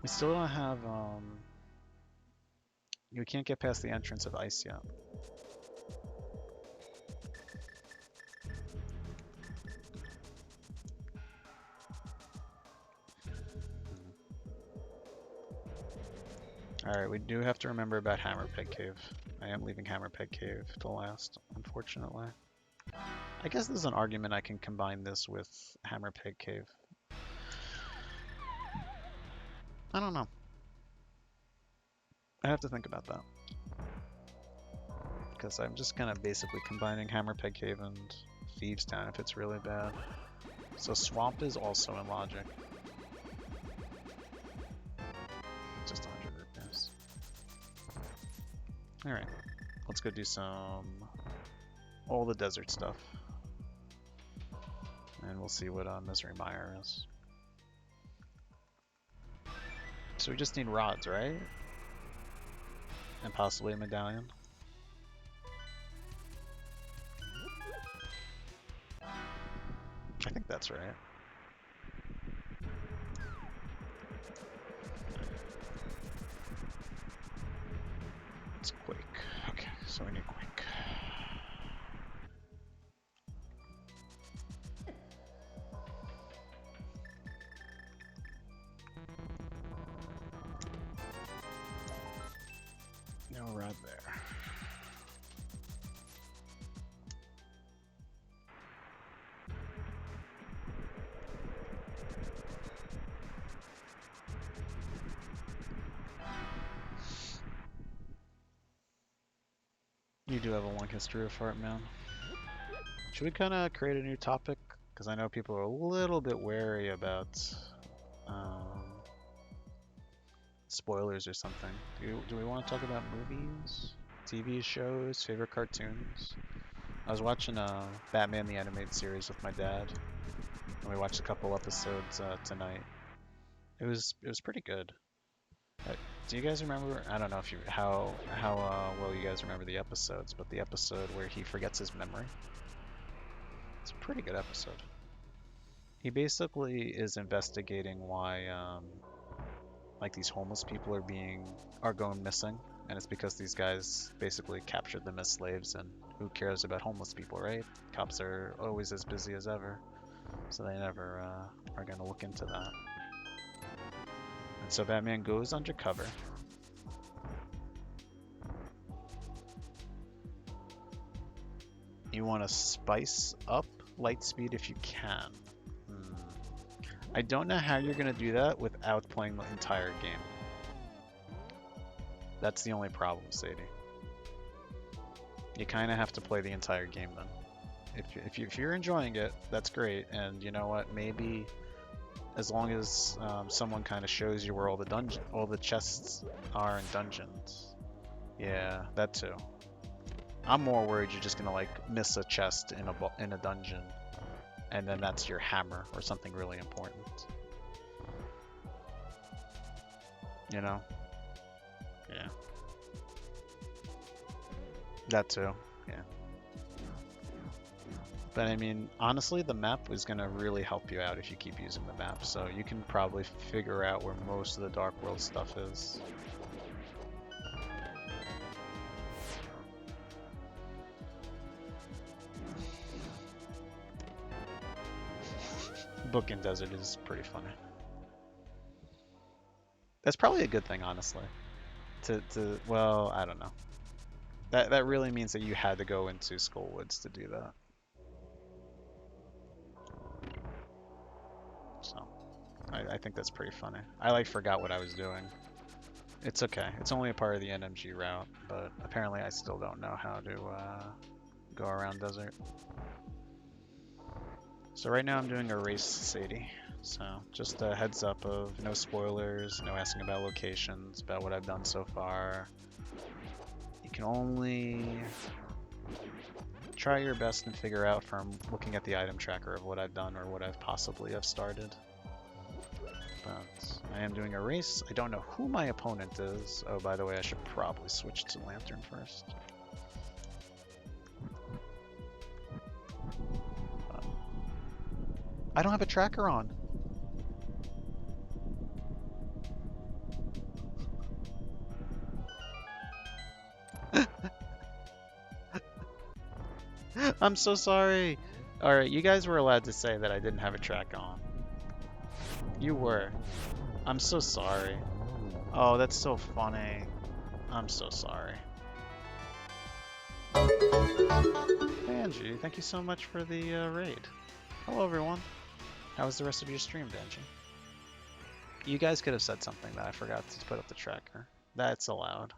We still don't have, we can't get past the entrance of ice yet. Alright, we do have to remember about Hammer Peg Cave. I am leaving Hammer Peg Cave to last, unfortunately. I guess there's an argument I can combine this with Hammer Peg Cave. I don't know. I have to think about that. Because I'm just kind of basically combining Hammer Peg Cave and Thieves Town if it's really bad. So Swamp is also in Logic. Just 100 rupees. Alright, let's go do all the desert stuff. And we'll see what Misery Mire is. So we just need rods, right? And possibly a medallion. I think that's right. It's Quake. Okay, so we need Quake. No rod there. You do have a long history of Heartman. Should we kind of create a new topic? Because I know people are a little bit wary about spoilers or something. Do we want to talk about movies, TV shows, favorite cartoons? I was watching Batman the Animated Series with my dad, and we watched a couple episodes tonight. It was pretty good. Do you guys remember? I don't know if how well you guys remember the episodes, but the episode where he forgets his memory. It's a pretty good episode. He basically is investigating why like these homeless people are going missing, and it's because these guys basically captured them as slaves, and who cares about homeless people, right? Cops are always as busy as ever, so they never are gonna look into that. And so Batman goes undercover. You want to spice up Lightspeed if you can. I don't know how you're going to do that without playing the entire game. That's the only problem, Sadie. You kind of have to play the entire game then. If you're enjoying it, that's great. And you know what? Maybe as long as someone kind of shows you where all the chests are in dungeons. Yeah, that too. I'm more worried you're just gonna like miss a chest in a dungeon, and then that's your hammer or something really important. You know? Yeah. That too. Yeah. But I mean, honestly, the map is gonna really help you out if you keep using the map. So you can probably figure out where most of the Dark World stuff is. Book in Desert is pretty funny. That's probably a good thing, honestly. Well, I don't know. That really means that you had to go into Skullwoods to do that. So I think that's pretty funny. I like forgot what I was doing. It's okay. It's only a part of the NMG route, but apparently I still don't know how to go around desert. So right now I'm doing a race Sadie. So just a heads up of no spoilers, no asking about locations, about what I've done so far. You can only try your best and figure out from looking at the item tracker of what I've done or what I've possibly have started. But I am doing a race. I don't know who my opponent is. Oh, by the way, I should probably switch to Lantern first. I don't have a tracker on. I'm so sorry. Alright, you guys were allowed to say that I didn't have a track on. You were. I'm so sorry. Oh, that's so funny. I'm so sorry. Banji, thank you so much for the raid. Hello, everyone. How was the rest of your stream, Banji? You guys could have said something that I forgot to put up the tracker. That's allowed.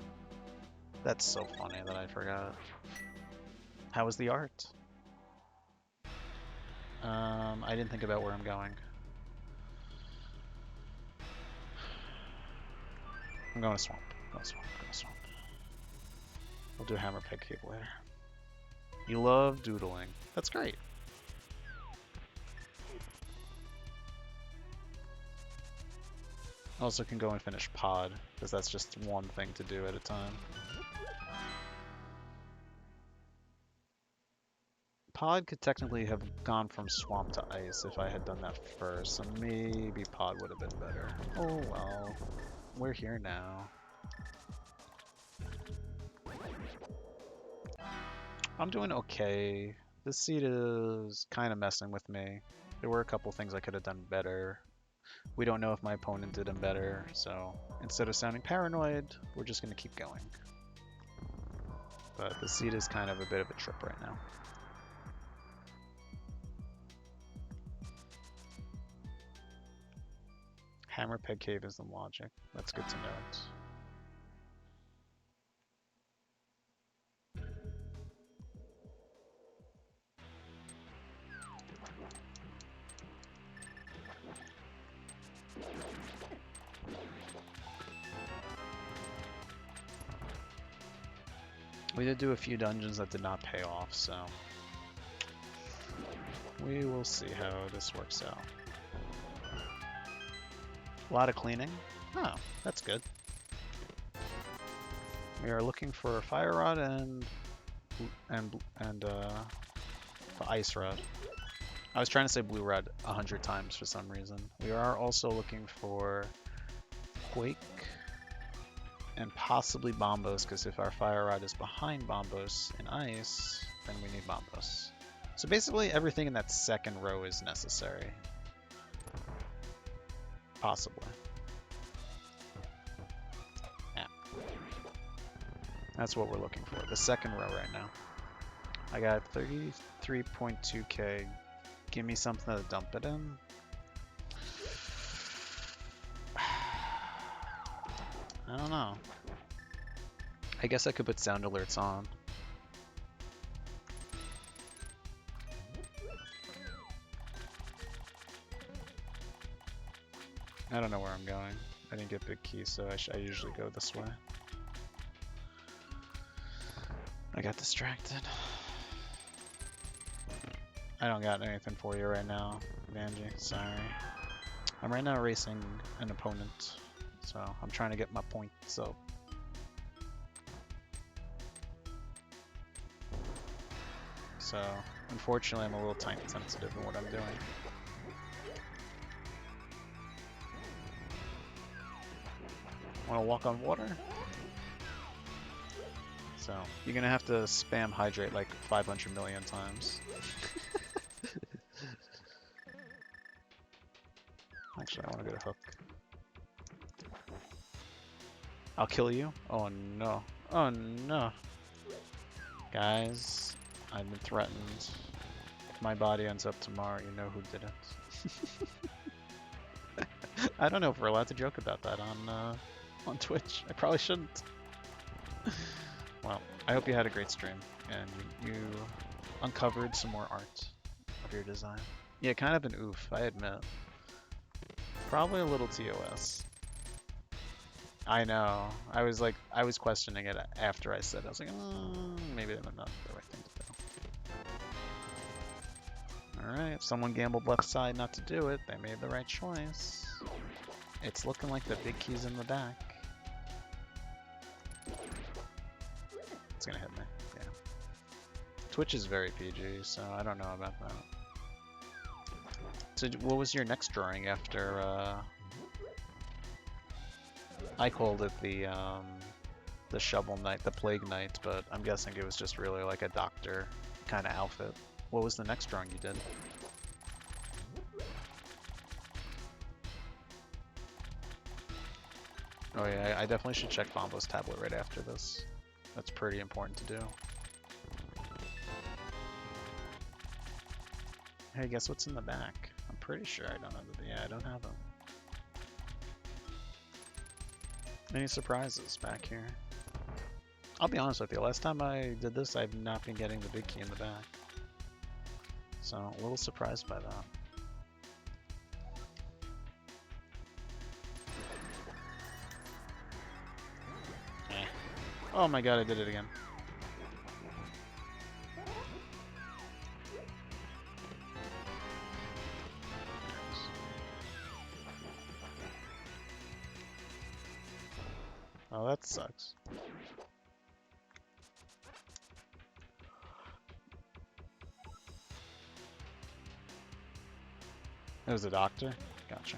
That's so funny that I forgot. How was the art? I didn't think about where I'm going. I'm going to swamp. Going to swamp. Going to swamp. We'll do hammer peg cave later. You love doodling. That's great. Also can go and finish pod, because that's just one thing to do at a time. Pod could technically have gone from swamp to ice if I had done that first, so maybe pod would have been better. Oh well, we're here now. I'm doing okay. This seed is kind of messing with me. There were a couple things I could have done better. We don't know if my opponent did them better, so instead of sounding paranoid, we're just going to keep going. But the seed is kind of a bit of a trip right now. Hammer peg cave is the logic. That's good to note. We did do a few dungeons that did not pay off, so we will see how this works out. A lot of cleaning. Oh, that's good. We are looking for fire rod and the ice rod. I was trying to say blue rod 100 times for some reason. We are also looking for quake and possibly bombos, because if our fire rod is behind bombos in ice, then we need bombos. So basically everything in that second row is necessary. Possibly. Yeah. That's what we're looking for. The second row right now. I got 33.2k. Give me something to dump it in. I don't know. I guess I could put sound alerts on. I don't know where I'm going. I didn't get big keys, so I usually go this way. I got distracted. I don't got anything for you right now, Vanjie. Sorry. I'm right now racing an opponent, so I'm trying to get my points up. So, unfortunately, I'm a little time sensitive in what I'm doing. Want to walk on water? So, you're gonna have to spam hydrate like 500 million times. Actually, I want to go to hook. I'll kill you? Oh no. Oh no. Guys, I've been threatened. If my body ends up tomorrow, you know who did it. I don't know if we're allowed to joke about that on Twitch. I probably shouldn't. Well, I hope you had a great stream and you uncovered some more art of your design. Yeah, kind of an oof, I admit. Probably a little TOS. I know. I was questioning it after I said it. I was like, maybe that's not the right thing to do. Alright, if someone gambled left side not to do it, they made the right choice. It's looking like the big key's in the back. It's gonna hit me, yeah. Twitch is very PG, so I don't know about that. So what was your next drawing after, I called it the Shovel Knight, the Plague Knight, but I'm guessing it was just really like a doctor kind of outfit. What was the next drawing you did? Oh yeah, I definitely should check Bombo's tablet right after this. That's pretty important to do. Hey, guess what's in the back? I'm pretty sure I don't have it. Yeah, I don't have them. Any surprises back here? I'll be honest with you, last time I did this, I've not been getting the big key in the back. So, a little surprised by that. Eh. Oh my god, I did it again. Oh, that sucks. It was a doctor? Gotcha.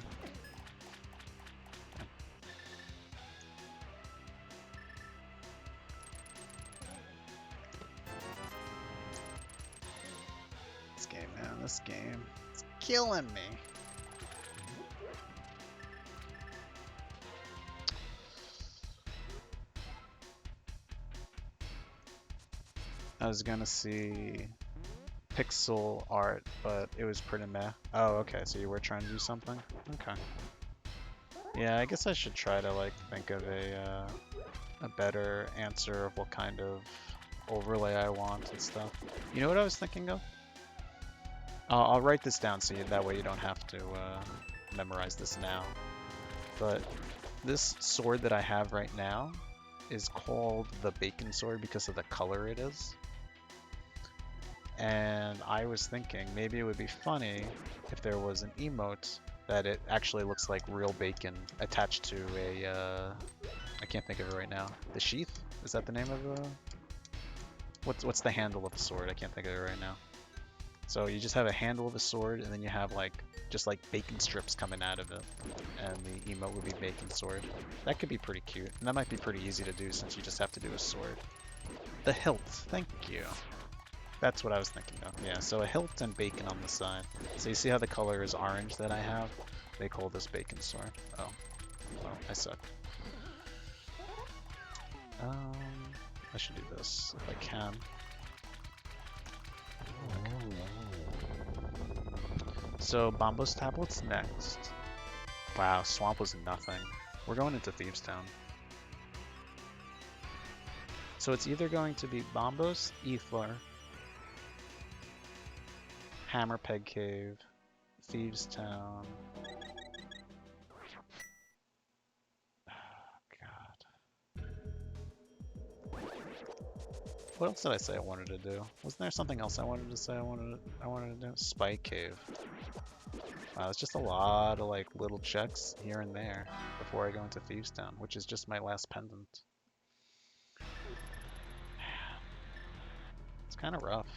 This game, man, this game. It's killing me. I was gonna see pixel art, but it was pretty meh. Oh, okay, so you were trying to do something? Okay. Yeah, I guess I should try to like think of a better answer of what kind of overlay I want and stuff. You know what I was thinking of? I'll write this down so that way you don't have to memorize this now. But this sword that I have right now is called the Bacon Sword because of the color it is. And I was thinking maybe it would be funny if there was an emote that it actually looks like real bacon attached to a, I can't think of it right now. The sheath? Is that the name of the... What's the handle of the sword? I can't think of it right now. So you just have a handle of a sword and then you have like, just like bacon strips coming out of it. And the emote would be Bacon Sword. That could be pretty cute. And that might be pretty easy to do since you just have to do a sword. The hilt, thank you. That's what I was thinking of. Yeah, so a hilt and bacon on the side. So you see how the color is orange that I have? They call this Bacon Sword. Oh. Well, I suck. I should do this if I can. So Bombo's tablet's next. Wow, Swamp was nothing. We're going into Thieves Town. So it's either going to be Bombos, Ethler, Hammer Peg Cave, Thieves Town. Oh, God. What else did I say I wanted to do? Wasn't there something else I wanted to say I wanted to do? Spike Cave. Wow, it's just a lot of like little checks here and there before I go into Thieves Town, which is just my last pendant. It's kind of rough.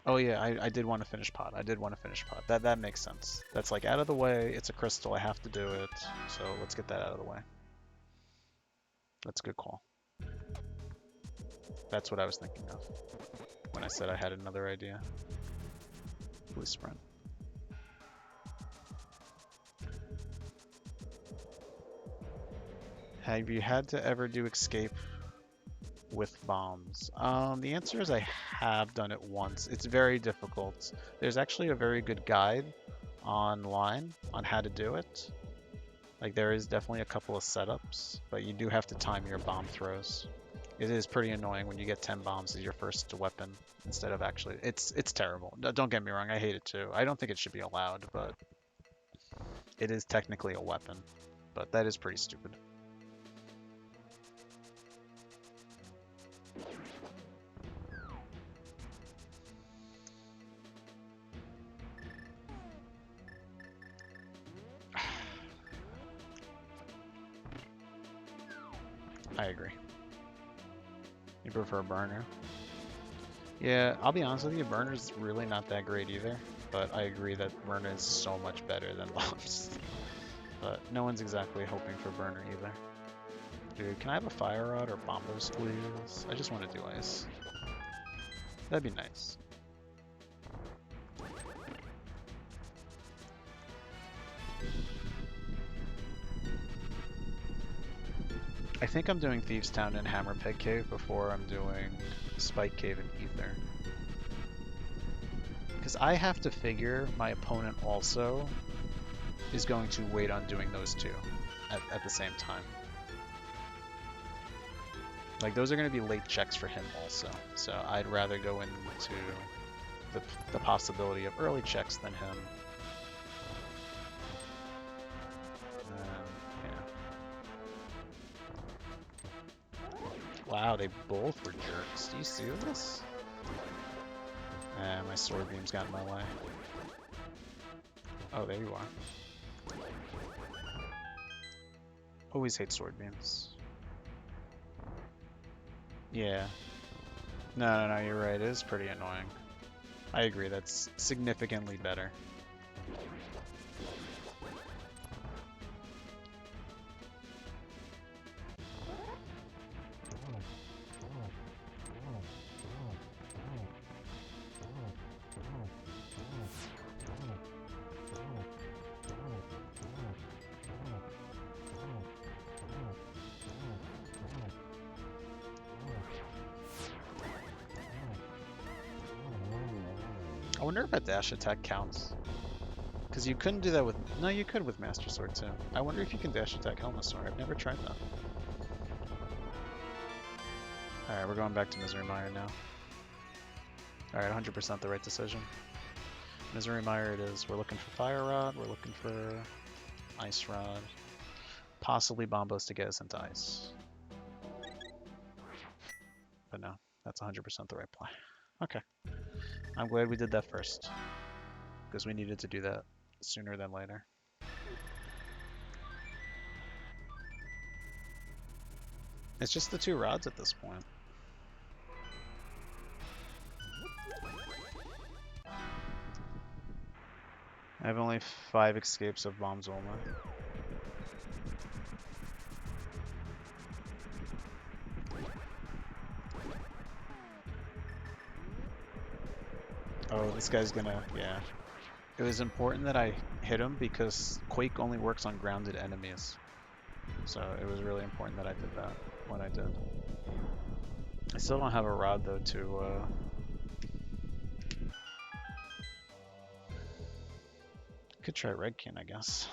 Oh yeah, I did want to finish pot. I did want to finish pot. That makes sense. That's like out of the way. It's a crystal. I have to do it. So let's get that out of the way. That's a good call. That's what I was thinking of when I said I had another idea. Blue sprint. Have you had to ever do escape with bombs? The answer is I have done it once. It's very difficult. There's actually a very good guide online on how to do it. Like there is definitely a couple of setups, but you do have to time your bomb throws. It is pretty annoying when you get 10 bombs as your first weapon instead of actually. It's terrible. Don't get me wrong, I hate it too. I don't think it should be allowed, but it is technically a weapon. But that is pretty stupid. I agree. You prefer burner? Yeah, I'll be honest with you, burner's really not that great either. But I agree that burner is so much better than bombs. But no one's exactly hoping for burner either. Dude, can I have a fire rod or bombos, please? I just want to do ice. That'd be nice. I think I'm doing Thieves Town and Hammer Peg Cave before I'm doing Spike Cave and Ether. Because I have to figure my opponent also is going to wait on doing those two at the same time. Like those are going to be late checks for him also. So I'd rather go into the possibility of early checks than him. Wow, they both were jerks. Do you see this? My sword beam's got in my way. Oh, there you are. Always hate sword beams. Yeah. No, you're right. It is pretty annoying. I agree, that's significantly better. I wonder if a dash attack counts. Because you couldn't do that with... No, you could with Master Sword too. I wonder if you can dash attack Helmasaur. I've never tried that. Alright, we're going back to Misery Mire now. Alright, 100% the right decision. Misery Mire it is. We're looking for Fire Rod, we're looking for Ice Rod. Possibly Bombos to get us into Ice. But no, that's 100% the right play. Okay. I'm glad we did that first. Because we needed to do that sooner than later. It's just the two rods at this point. I have only 5 escapes of Bombs only. Oh, this guy's gonna, yeah. It was important that I hit him because Quake only works on grounded enemies. So it was really important that I did that when I did. I still don't have a rod though to could try Redkin, I guess.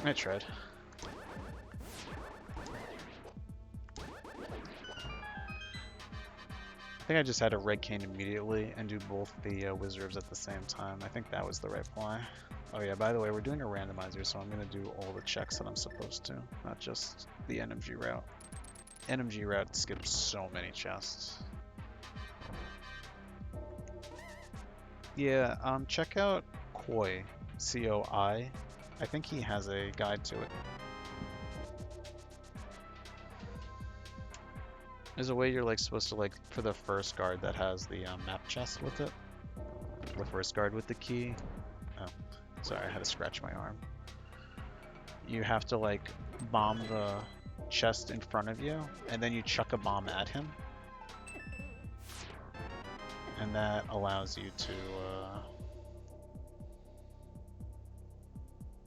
I tried. I think I just had to Red Cane immediately and do both the Wizards at the same time. I think that was the right play. Oh yeah, by the way, we're doing a randomizer, so I'm going to do all the checks that I'm supposed to, not just the NMG route. NMG route skips so many chests. Yeah, check out Koi, C-O-I. I think he has a guide to it. There's a way you're like supposed to like for the first guard that has the map chest with it. The first guard with the key. Oh, sorry, I had to scratch my arm. You have to like bomb the chest in front of you, and then you chuck a bomb at him. And that allows you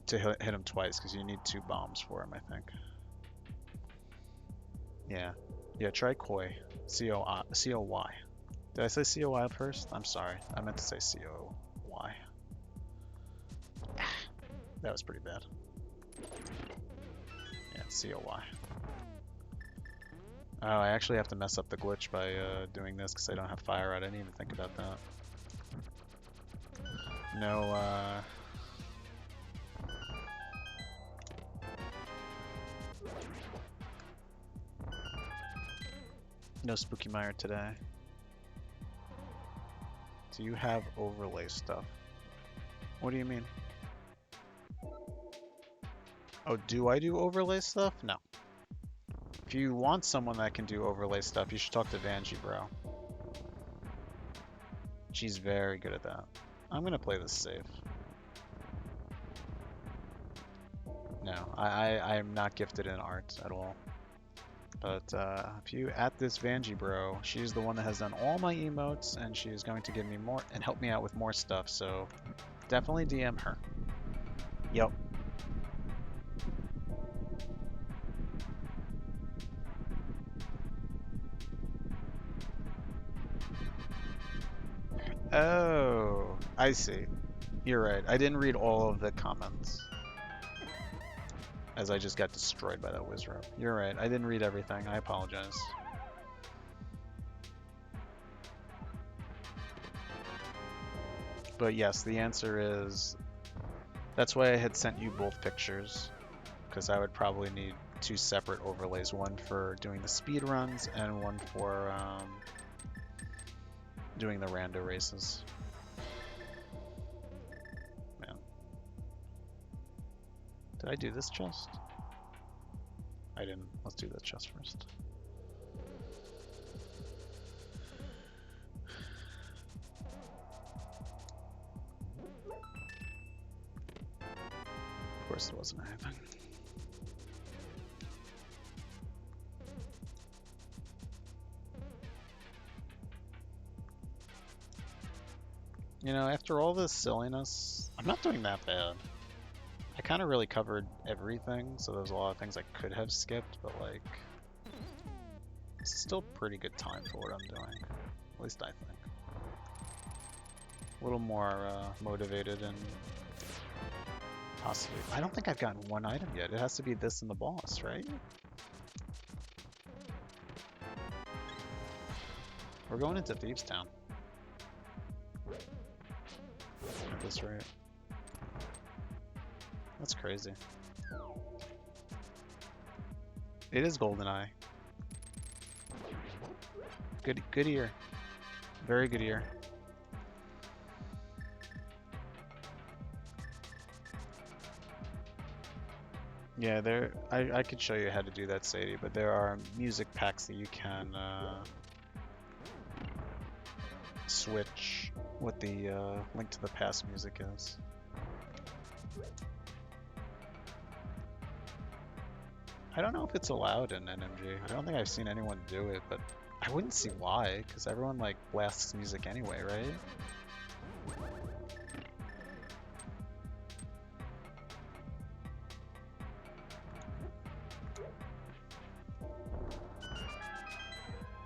to hit him twice, because you need 2 bombs for him, I think. Yeah. Yeah, try Koi. C-O-Y. Did I say C-O-Y first? I'm sorry. I meant to say C-O-Y. That was pretty bad. Yeah, C-O-Y. Oh, I actually have to mess up the glitch by doing this because I don't have fire out. I didn't even think about that. No, no Spooky Mire today. Do you have overlay stuff? What do you mean? Oh, do I do overlay stuff? No. If you want someone that can do overlay stuff, you should talk to Vanjie, bro. She's very good at that. I'm gonna play this safe. No, I'm not gifted in art at all. But if you at this Vanjie, bro, she's the one that has done all my emotes, and she's going to give me more and help me out with more stuff. So definitely DM her. Yep. Oh, I see. You're right. I didn't read all of the comments, as I just got destroyed by that Wizrobe. You're right. I didn't read everything. I apologize. But yes, the answer is... That's why I had sent you both pictures, because I would probably need 2 separate overlays. One for doing the speed runs, and one for doing the rando races. Man. Did I do this chest? I didn't. Let's do that chest first. Of course there wasn't anything. You know, after all this silliness, I'm not doing that bad. I kind of really covered everything, so there's a lot of things I could have skipped, but like, it's still pretty good time for what I'm doing. At least I think. A little more motivated and possibly... I don't think I've gotten 1 item yet. It has to be this and the boss, right? We're going into Thieves Town. At this rate. That's crazy. It is GoldenEye. Good ear. Very good ear. Yeah, I could show you how to do that, Sadie, but there are music packs that you can switch what the Link to the Past music is. I don't know if it's allowed in NMG. I don't think I've seen anyone do it, but I wouldn't see why, because everyone like blasts music anyway, right?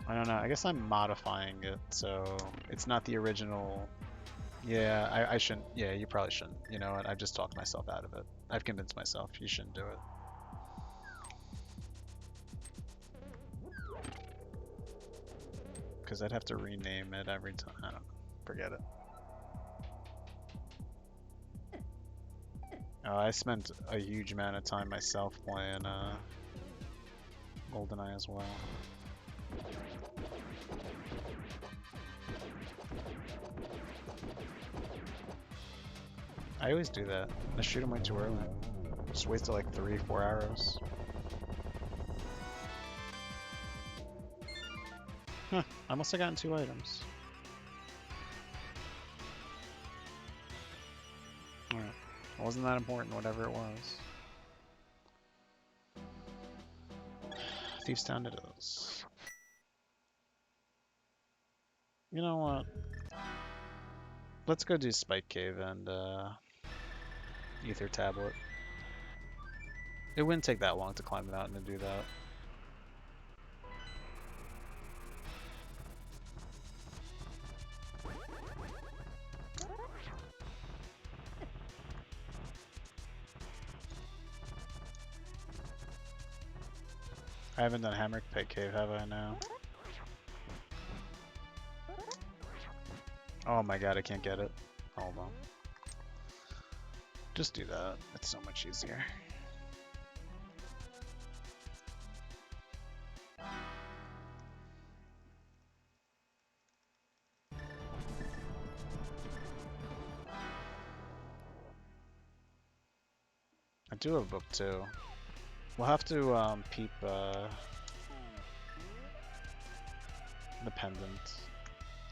I don't know. I guess I'm modifying it, so it's not the original. Yeah, I shouldn't. Yeah, you probably shouldn't. You know what? I've just talked myself out of it. I've convinced myself you shouldn't do it. Because I'd have to rename it every time. I don't know. Forget it. Oh, I spent a huge amount of time myself playing GoldenEye as well. I always do that. I shoot him way too early. Just wasted like 3-4 arrows. I must have gotten 2 items. Alright. It wasn't that important, whatever it was. Thieves Town it is. You know what? Let's go do Spike Cave and Ether Tablet. It wouldn't take that long to climb the mountain and do that. I haven't done Hammer Pit Cave, have I now? Oh my god, I can't get it. Hold on. Just do that. It's so much easier. I do have a book too. We'll have to peep the pendant.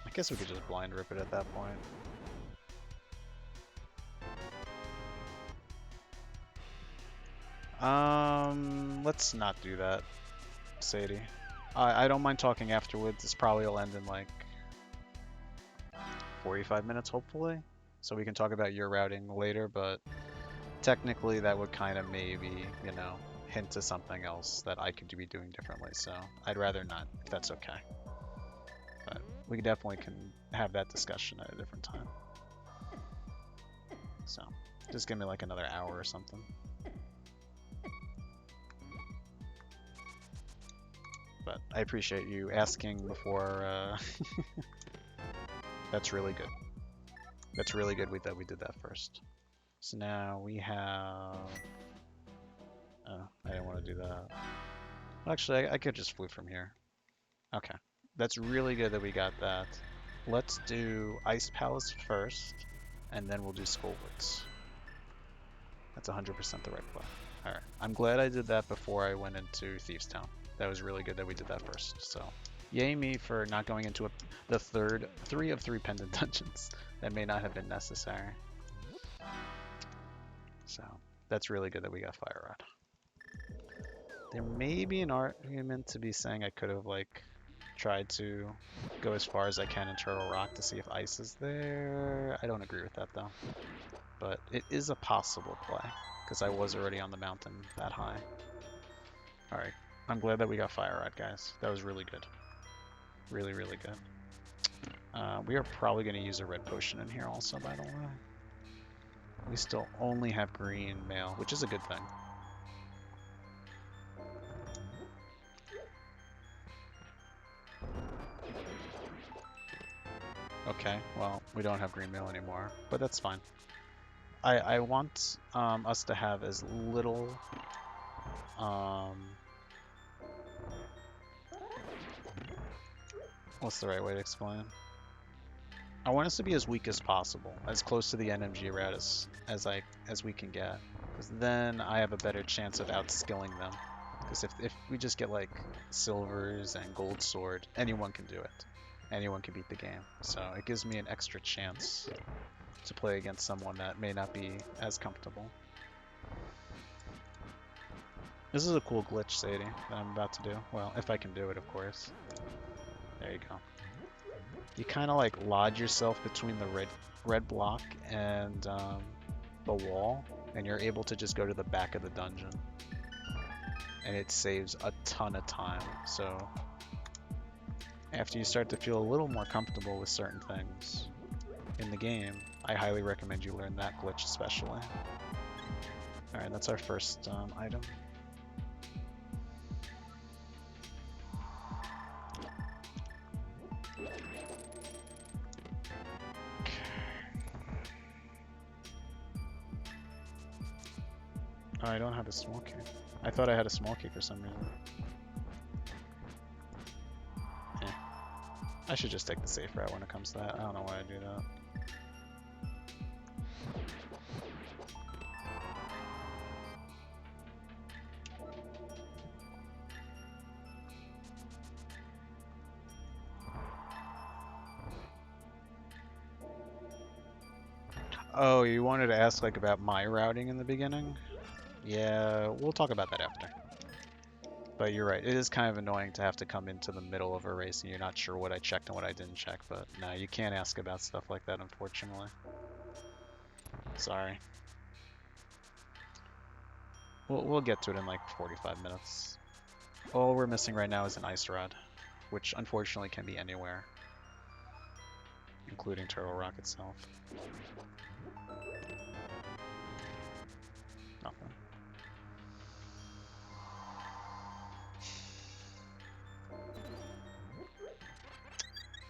I guess we could just blind rip it at that point. Let's not do that, Sadie. I don't mind talking afterwards. This probably will end in like 45 minutes, hopefully. So we can talk about your routing later, but technically that would kind of maybe, you know, hint to something else that I could be doing differently. So I'd rather not, if that's okay. But we definitely can have that discussion at a different time. So just give me like another hour or something. But I appreciate you asking before. That's really good. That's really good that we did that first. So now we have... Oh, I didn't want to do that. Well, actually, I could just flip from here. Okay. That's really good that we got that. Let's do Ice Palace first, and then we'll do Skullwoods. That's 100% the right play. Alright. I'm glad I did that before I went into Thieves Town. That was really good that we did that first. So, yay me for not going into the 3 of 3 pendant dungeons. That may not have been necessary. So, that's really good that we got Fire Rod. There may be an argument to be saying I could have, like, tried to go as far as I can in Turtle Rock to see if ice is there. I don't agree with that, though. But it is a possible play, because I was already on the mountain that high. Alright. I'm glad that we got Fire Rod, guys. That was really good. Really, really good. We are probably going to use a red potion in here also, by the way. We still only have green mail, which is a good thing. Okay, well, we don't have green mail anymore, but that's fine. I want us to have as little... what's the right way to explain? I want us to be as weak as possible, as close to the NMG route as we can get, because then I have a better chance of outskilling them. Because if we just get like silvers and gold sword, anyone can do it. Anyone can beat the game. So it gives me an extra chance to play against someone that may not be as comfortable. This is a cool glitch, Sadie, that I'm about to do. Well, if I can do it, of course. There you go. You kind of like lodge yourself between the red block and the wall, and you're able to just go to the back of the dungeon. And it saves a ton of time. So after you start to feel a little more comfortable with certain things in the game, I highly recommend you learn that glitch especially. Alright, that's our first item. Oh, I don't have a small key. I thought I had a small key for some reason. Eh. I should just take the safe route when it comes to that. I don't know why I do that. Oh, you wanted to ask like about my routing in the beginning? Yeah, we'll talk about that after. But you're right, it is kind of annoying to have to come into the middle of a race and you're not sure what I checked and what I didn't check, but no, you can't ask about stuff like that, unfortunately. Sorry. We'll get to it in like 45 minutes. All we're missing right now is an ice rod, which unfortunately can be anywhere, including Turtle Rock itself. Nothing.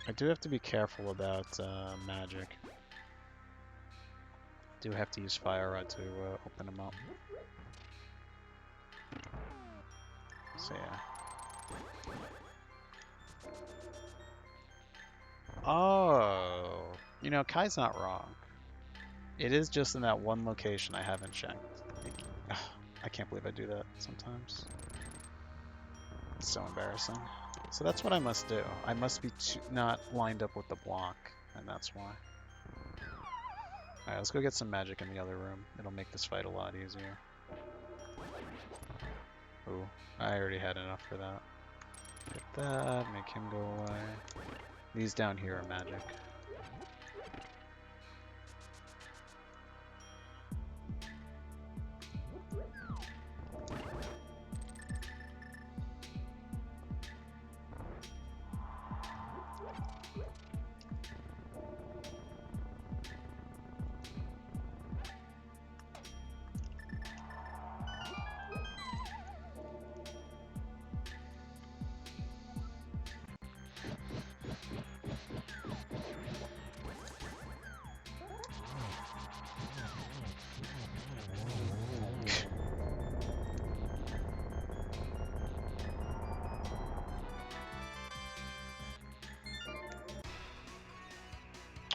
I do have to be careful about magic. Do have to use Fire Rod to open them up. So yeah. Oh, you know, Kai's not wrong. It is just in that one location I haven't checked. I can't believe I do that sometimes. It's so embarrassing. So that's what I must do. I must be not lined up with the block, and that's why. Alright, let's go get some magic in the other room. It'll make this fight a lot easier. Ooh, I already had enough for that. Get that, make him go away. These down here are magic.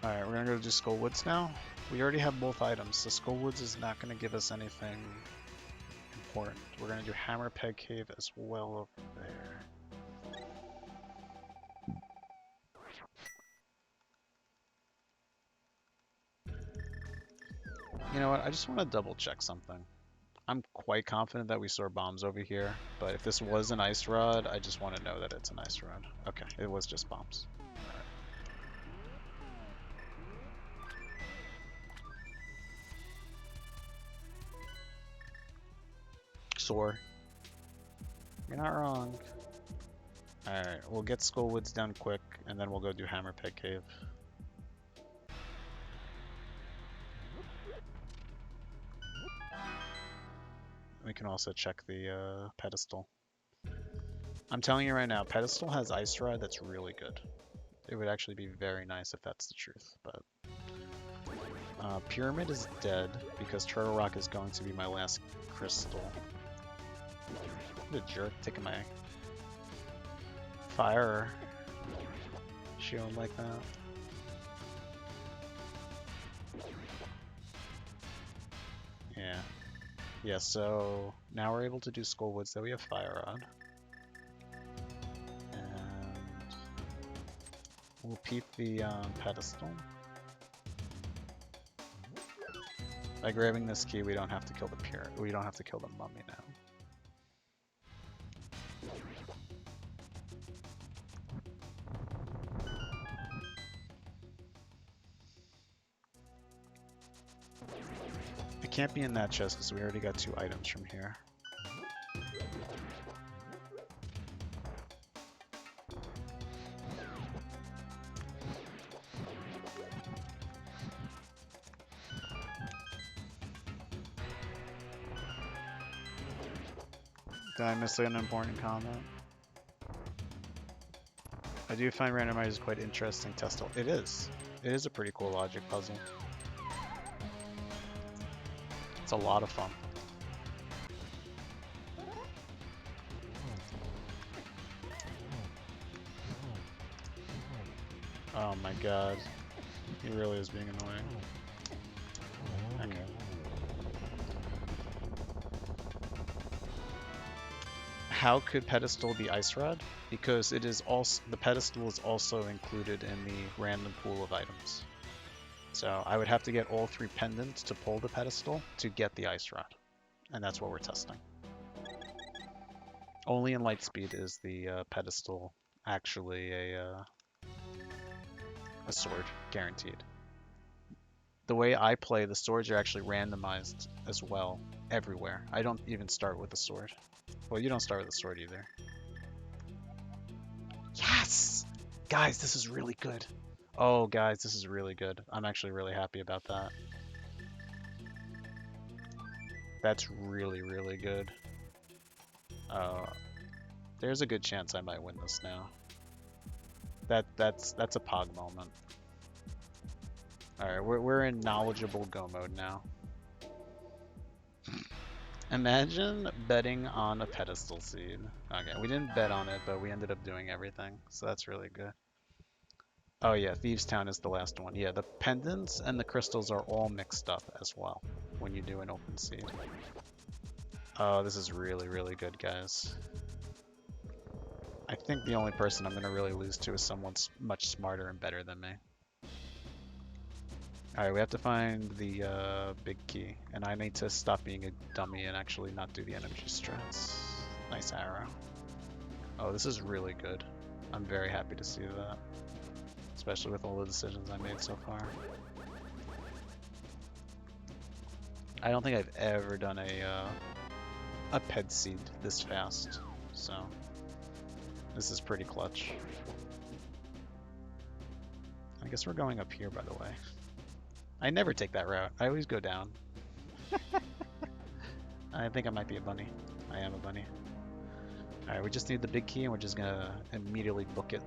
Alright, we're gonna go to Skullwoods now. We already have both items, so Skullwoods is not gonna give us anything important. We're gonna do Hammer Peg Cave as well over there. You know what, I just want to double check something. I'm quite confident that we saw bombs over here, but if this was an ice rod, I just want to know that it's an ice rod. Okay, it was just bombs. Soar. You're not wrong. Alright, we'll get Skullwoods done quick, and then we'll go do Hammer Peg Cave. We can also check the pedestal. I'm telling you right now, pedestal has ice rod that's really good. It would actually be very nice if that's the truth, but pyramid is dead because Turtle Rock is going to be my last crystal. What a jerk, taking my fire shield like that. Yeah. Yeah, so now we're able to do Skullwoods, so we have Fire Rod. And we'll peep the pedestal. By grabbing this key, we don't have to kill the we don't have to kill the mummy now. It can't be in that chest because we already got 2 items from here. Did I miss an important comment? I do find randomizers quite interesting. Testal. It is. It is a pretty cool logic puzzle. It's a lot of fun. Oh my god. He really is being annoying. Okay. How could pedestal be ice rod? Because it is also the pedestal is also included in the random pool of items. So I would have to get all 3 pendants to pull the pedestal to get the ice rod. And that's what we're testing. Only in Lightspeed is the pedestal actually a sword, guaranteed. The way I play, the swords are actually randomized as well, everywhere. I don't even start with a sword. Well, you don't start with a sword either. Yes! Guys, this is really good. Oh, guys, this is really good. I'm actually really happy about that. That's really, really good. There's a good chance I might win this now. That's a pog moment. Alright, we're in knowledgeable go mode now. Imagine betting on a pedestal seed. Okay, we didn't bet on it, but we ended up doing everything, so that's really good. Oh yeah, Thieves Town is the last one. Yeah, the pendants and the crystals are all mixed up as well when you do an open seed. Oh, this is really, really good, guys. I think the only person I'm going to really lose to is someone much smarter and better than me. Alright, we have to find the big key, and I need to stop being a dummy and actually not do the energy strats. Nice arrow. Oh, this is really good. I'm very happy to see that. Especially with all the decisions I made so far. I don't think I've ever done a ped seed this fast, so this is pretty clutch. I guess we're going up here, by the way. I never take that route. I always go down. I think I might be a bunny. I am a bunny. Alright, we just need the big key and we're just gonna immediately book it.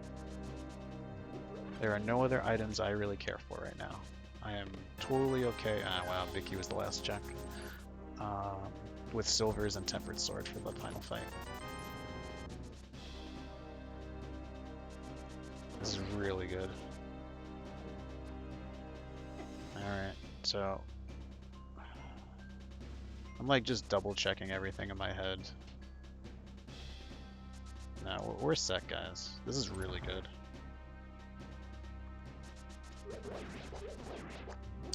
There are no other items I really care for right now. I am totally okay. Ah, wow, big key was the last check. With silvers and tempered sword for the final fight. This is really good. Alright, so I'm like just double checking everything in my head. No, we're set, guys. This is really good.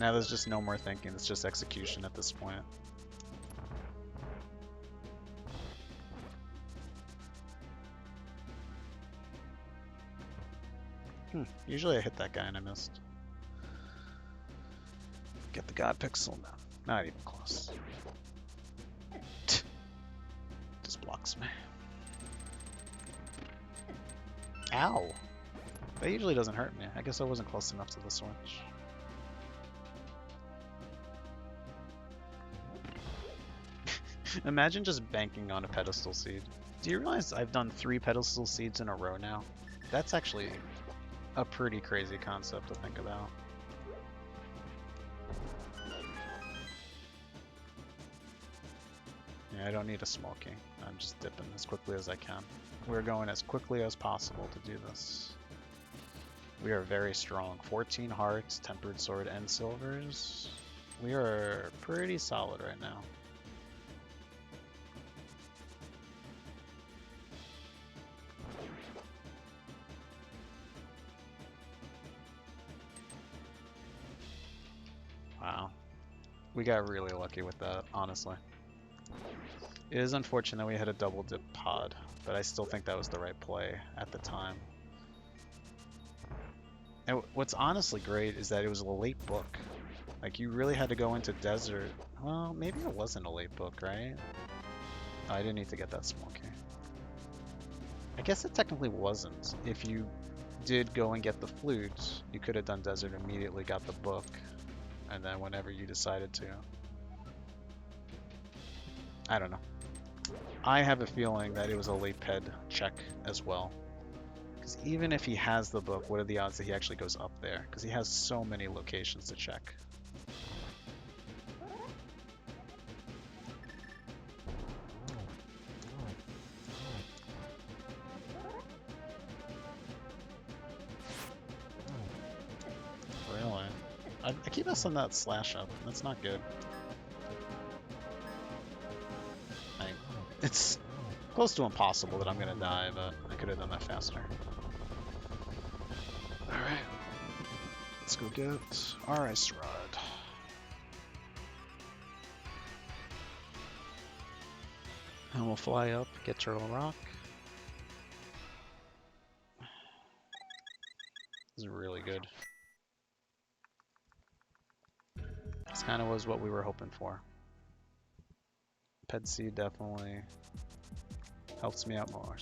Now there's just no more thinking, it's just execution at this point. Usually I hit that guy and I missed. Get the god pixel, no, not even close. Just blocks me. Ow! That usually doesn't hurt me. I guess I wasn't close enough to the switch. Imagine just banking on a pedestal seed. Do you realize I've done 3 pedestal seeds in a row now? That's actually a pretty crazy concept to think about. Yeah, I don't need a small key. I'm just dipping as quickly as I can. We're going as quickly as possible to do this. We are very strong. 14 hearts, tempered sword, and silvers. We are pretty solid right now. Wow. We got really lucky with that, honestly. It is unfortunate we had a double dip pod, but I still think that was the right play at the time. And what's honestly great is that it was a late book. Like, you really had to go into desert. Well, maybe it wasn't a late book, right? Oh, I didn't need to get that small key. I guess it technically wasn't. If you did go and get the flute, you could have done desert immediately, got the book, and then whenever you decided to. I don't know. I have a feeling that it was a late ped check as well. Because even if he has the book, what are the odds that he actually goes up there? Because he has so many locations to check. Really? I keep messing that slash up. That's not good. It's close to impossible that I'm gonna die, but I could have done that faster. Alright. Let's go get our ice rod. And we'll fly up, get Turtle Rock. This is really good. This kind of was what we were hoping for. Ped Seed definitely helps me out more.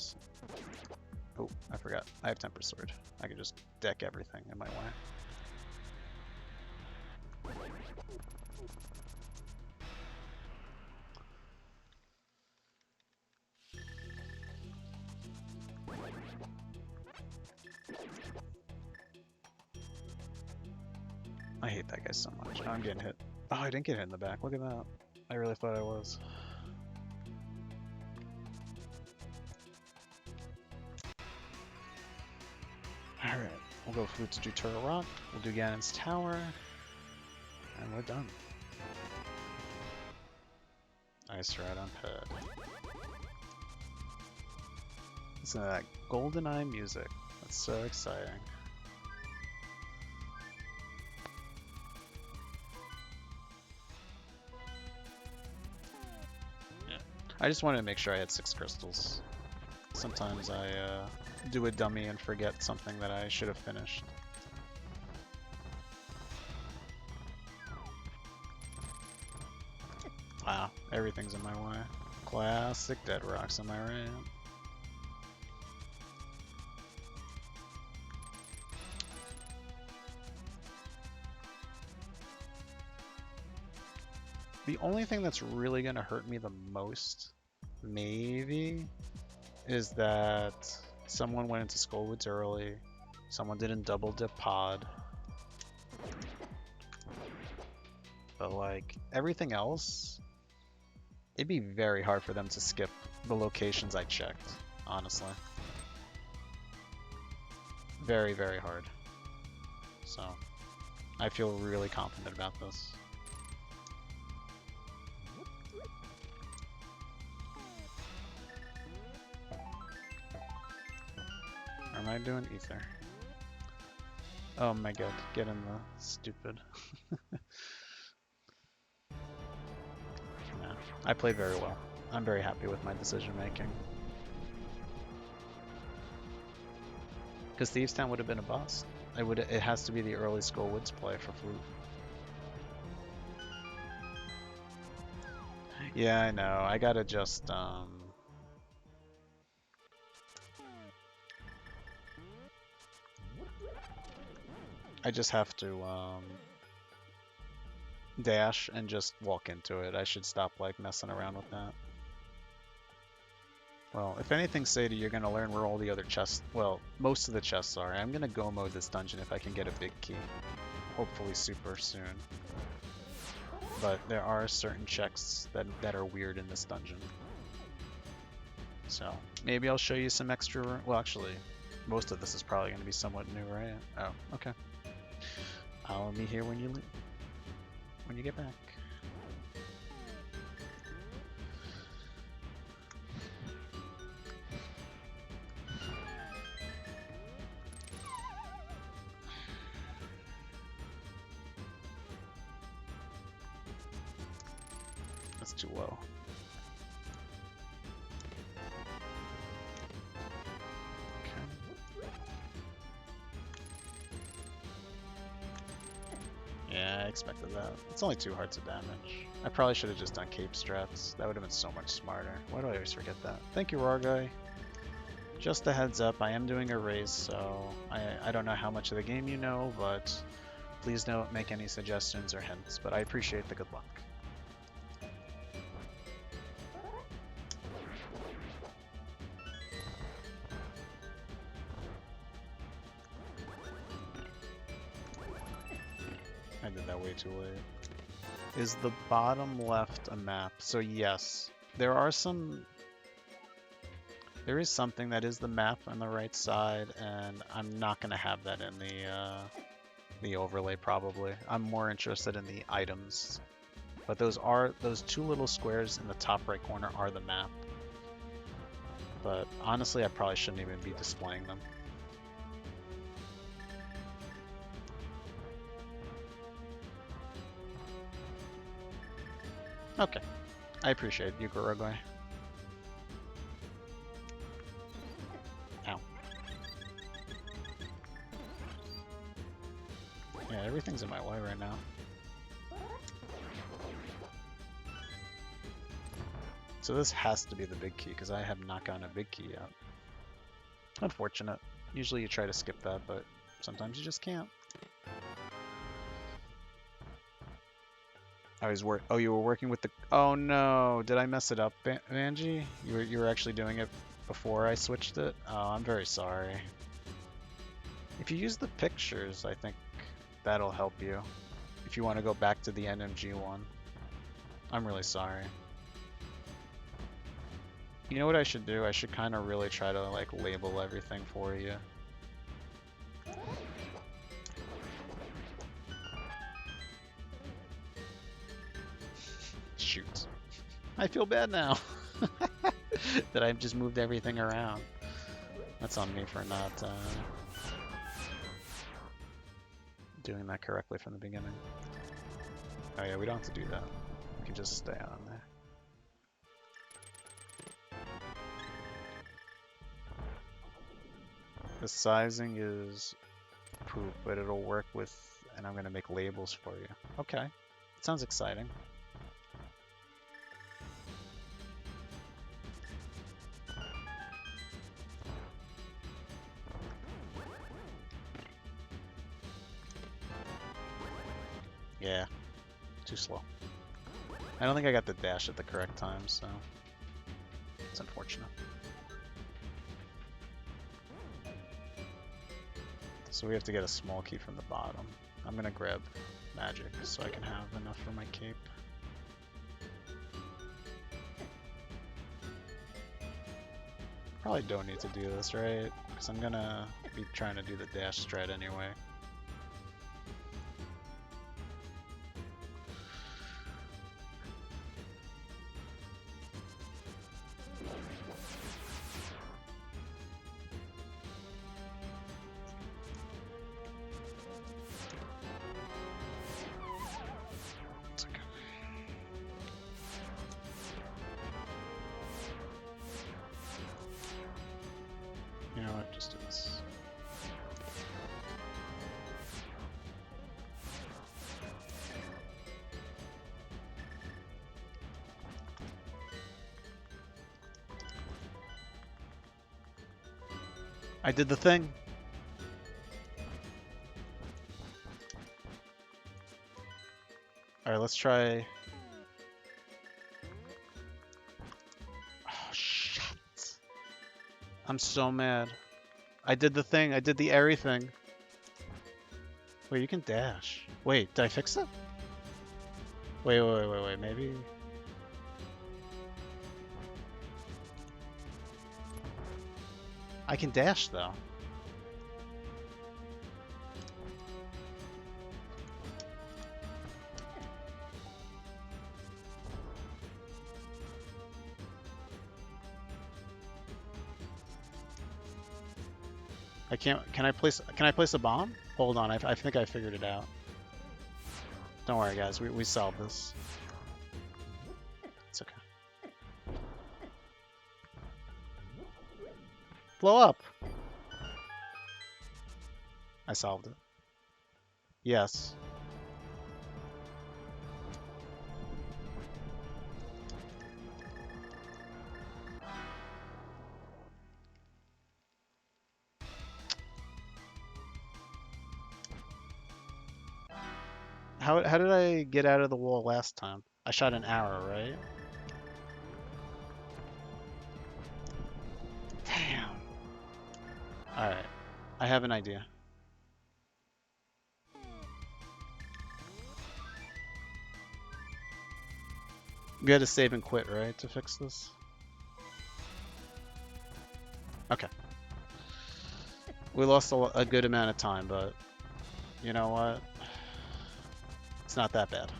Oh, I forgot. I have Temper Sword. I can just deck everything in my way. I hate that guy so much. Oh, I'm getting hit. Oh, I didn't get hit in the back. Look at that. I really thought I was. Alright, we'll go Flute to do Turtle Rock. We'll do Ganon's Tower. And we're done. Ice Rod on Ped. Listen to that GoldenEye music. That's so exciting. I just wanted to make sure I had 6 crystals. Sometimes I do a dummy and forget something that I should have finished. Wow, everything's in my way. Classic Dead Rocks, am I right? The only thing that's really going to hurt me the most, maybe, is that someone went into Skullwoods early, someone didn't double dip pod. But like, everything else, it'd be very hard for them to skip the locations I checked, honestly. Very, very hard. So, I feel really confident about this. Or am I doing ether? Oh my god, get in the stupid. No, I played very well. I'm very happy with my decision making. Because Thieves Town would have been a bust. It has to be the early Skullwoods play for Flute. Yeah, I know. I gotta just I just have to dash and just walk into it. I should stop like messing around with that. Well, if anything, Sadie, you're gonna learn where all the other chests, well, most of the chests are. I'm gonna go mode this dungeon if I can get a big key. Hopefully super soon. But there are certain checks that are weird in this dungeon. So, maybe I'll show you some extra, well actually, most of this is probably gonna be somewhat new, right? Oh, okay. I'll be here when you get back. That's too low. Yeah, I expected that. It's only 2 hearts of damage. I probably should have just done cape strats. That would have been so much smarter. Why do I always forget that? Thank you, Rarguy. Just a heads up, I am doing a race, so I don't know how much of the game you know, but please don't make any suggestions or hints, but I appreciate the good luck. I did that way too late. Is the bottom left a map? So yes, there is something that is the map on the right side, and I'm not going to have that in the overlay probably. I'm more interested in the items. But those 2 little squares in the top right corner are the map. But honestly, I probably shouldn't even be displaying them. Okay. I appreciate you, Gorogoi. Ow. Yeah, everything's in my way right now. So this has to be the big key, because I have not gotten a big key yet. Unfortunate. Usually you try to skip that, but sometimes you just can't. Oh, you were working with the... Oh no, did I mess it up, Vanjie? You were actually doing it before I switched it? Oh, I'm very sorry. If you use the pictures, I think that'll help you. If you want to go back to the NMG one. I'm really sorry. You know what I should do? I should kind of really try to like label everything for you. Shoot. I feel bad now that I've just moved everything around. That's on me for not doing that correctly from the beginning. Oh yeah, we don't have to do that. We can just stay on there. The sizing is poop, but it'll work with, and I'm gonna make labels for you. Okay, sounds exciting. Yeah, too slow. I don't think I got the dash at the correct time, so it's unfortunate. So we have to get a small key from the bottom. I'm gonna grab magic so I can have enough for my cape. Probably don't need to do this, right? Because I'm gonna be trying to do the dash strat anyway. You know what, just do this. I did the thing! Alright, let's try... Oh, shit! I'm so mad. I did the thing. I did the airy thing. Wait, you can dash. Wait, did I fix it? Wait, maybe... I can dash, though. I can't... Can I place a bomb? Hold on, I think I figured it out. Don't worry, guys. We solved this. It's okay. Blow up! I solved it. Yes. How did I get out of the wall last time? I shot an arrow, right? Damn. Alright. I have an idea. We had to save and quit, right, to fix this? Okay. We lost a good amount of time, but you know what? It's not that bad.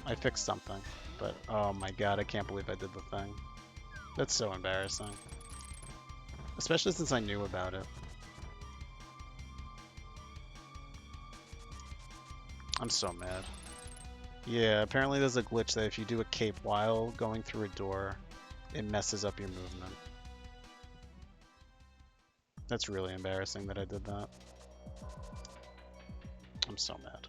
I fixed something, but oh my god, I can't believe I did the thing. That's so embarrassing. Especially since I knew about it. I'm so mad. Yeah, apparently there's a glitch that if you do a cape while going through a door, it messes up your movement. That's really embarrassing that I did that. I'm so mad.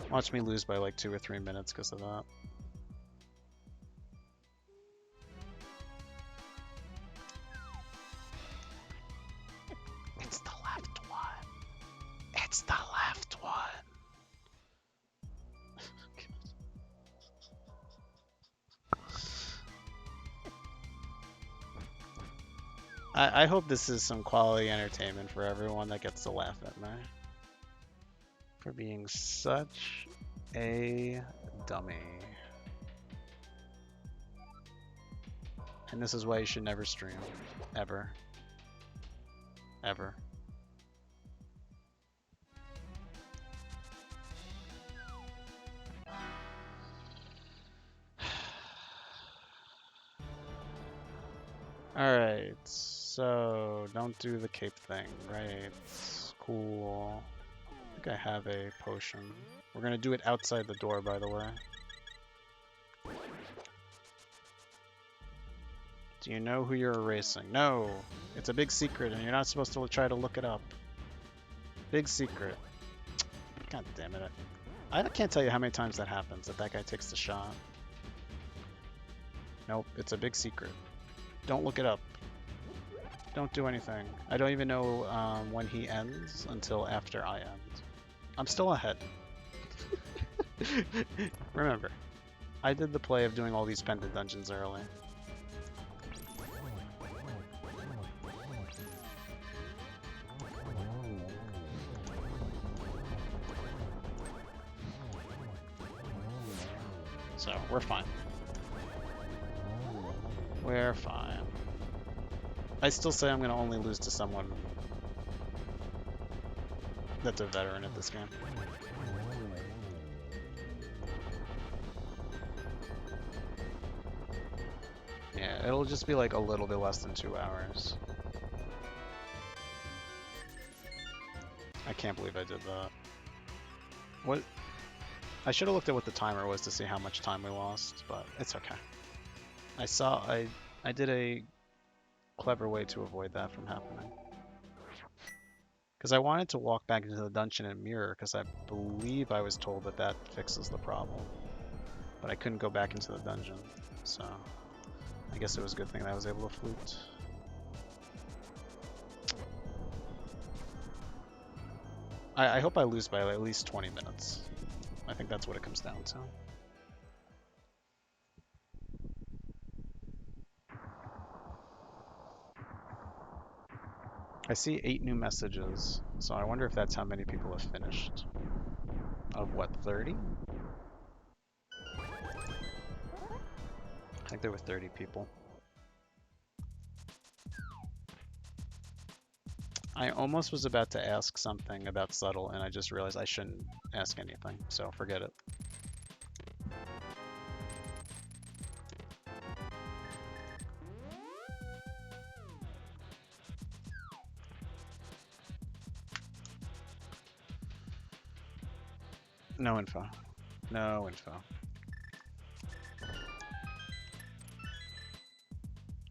Watch me lose by like 2 or 3 minutes because of that. It's the left one. It's the left one. I hope this is some quality entertainment for everyone that gets to laugh at me for being such a dummy. And this is why you should never stream. Ever. Ever. Alright, so don't do the cape thing, right? Cool. I think I have a potion. We're gonna do it outside the door, by the way. Do you know who you're erasing? No! It's a big secret and you're not supposed to try to look it up. Big secret. God damn it. I can't tell you how many times that happens, that guy takes the shot. Nope, it's a big secret. Don't look it up. Don't do anything. I don't even know when he ends until after I end. I'm still ahead. Remember, I did the play of doing all these pendant dungeons early. So, we're fine. We're fine. I still say I'm going to only lose to someone that's a veteran at this game. Yeah, it'll just be like a little bit less than 2 hours. I can't believe I did that. What? I should have looked at what the timer was to see how much time we lost, but it's okay. I did a clever way to avoid that from happening. Because I wanted to walk back into the dungeon and mirror, because I believe I was told that that fixes the problem. But I couldn't go back into the dungeon, so I guess it was a good thing that I was able to flute. I hope I lose by at least 20 minutes. I think that's what it comes down to. I see 8 new messages, so I wonder if that's how many people have finished. Of what, 30? I think there were 30 people. I almost was about to ask something about Subtle, and I just realized I shouldn't ask anything, so forget it. No info. No info.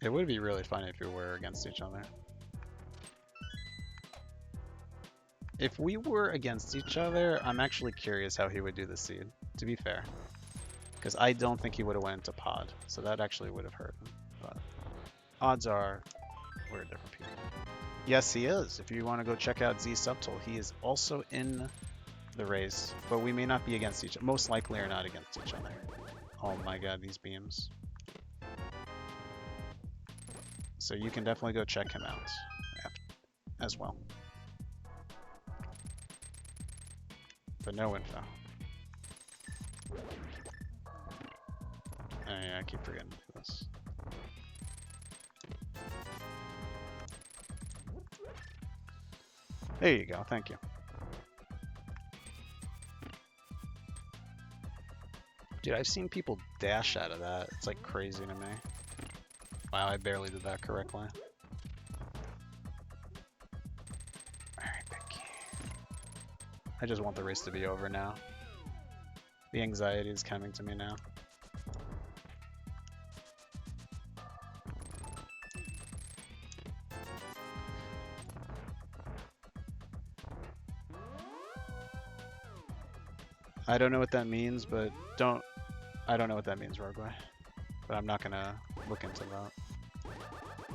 It would be really funny if we were against each other. If we were against each other, I'm actually curious how he would do the seed, to be fair. Because I don't think he would have went into pod, so that actually would have hurt him. But odds are, we're different people. Yes, he is. If you want to go check out Z Subtle, he is also in the race, but we may not be against each other. Most likely are not against each other. Oh my god, these beams. So you can definitely go check him out as well. But no info. Oh, yeah, I keep forgetting to do this. There you go, thank you. Dude, I've seen people dash out of that. It's like crazy to me. Wow, I barely did that correctly. Alright, Becky. I just want the race to be over now. The anxiety is coming to me now. I don't know what that means, but I don't know what that means, Rogueway. But I'm not gonna look into that.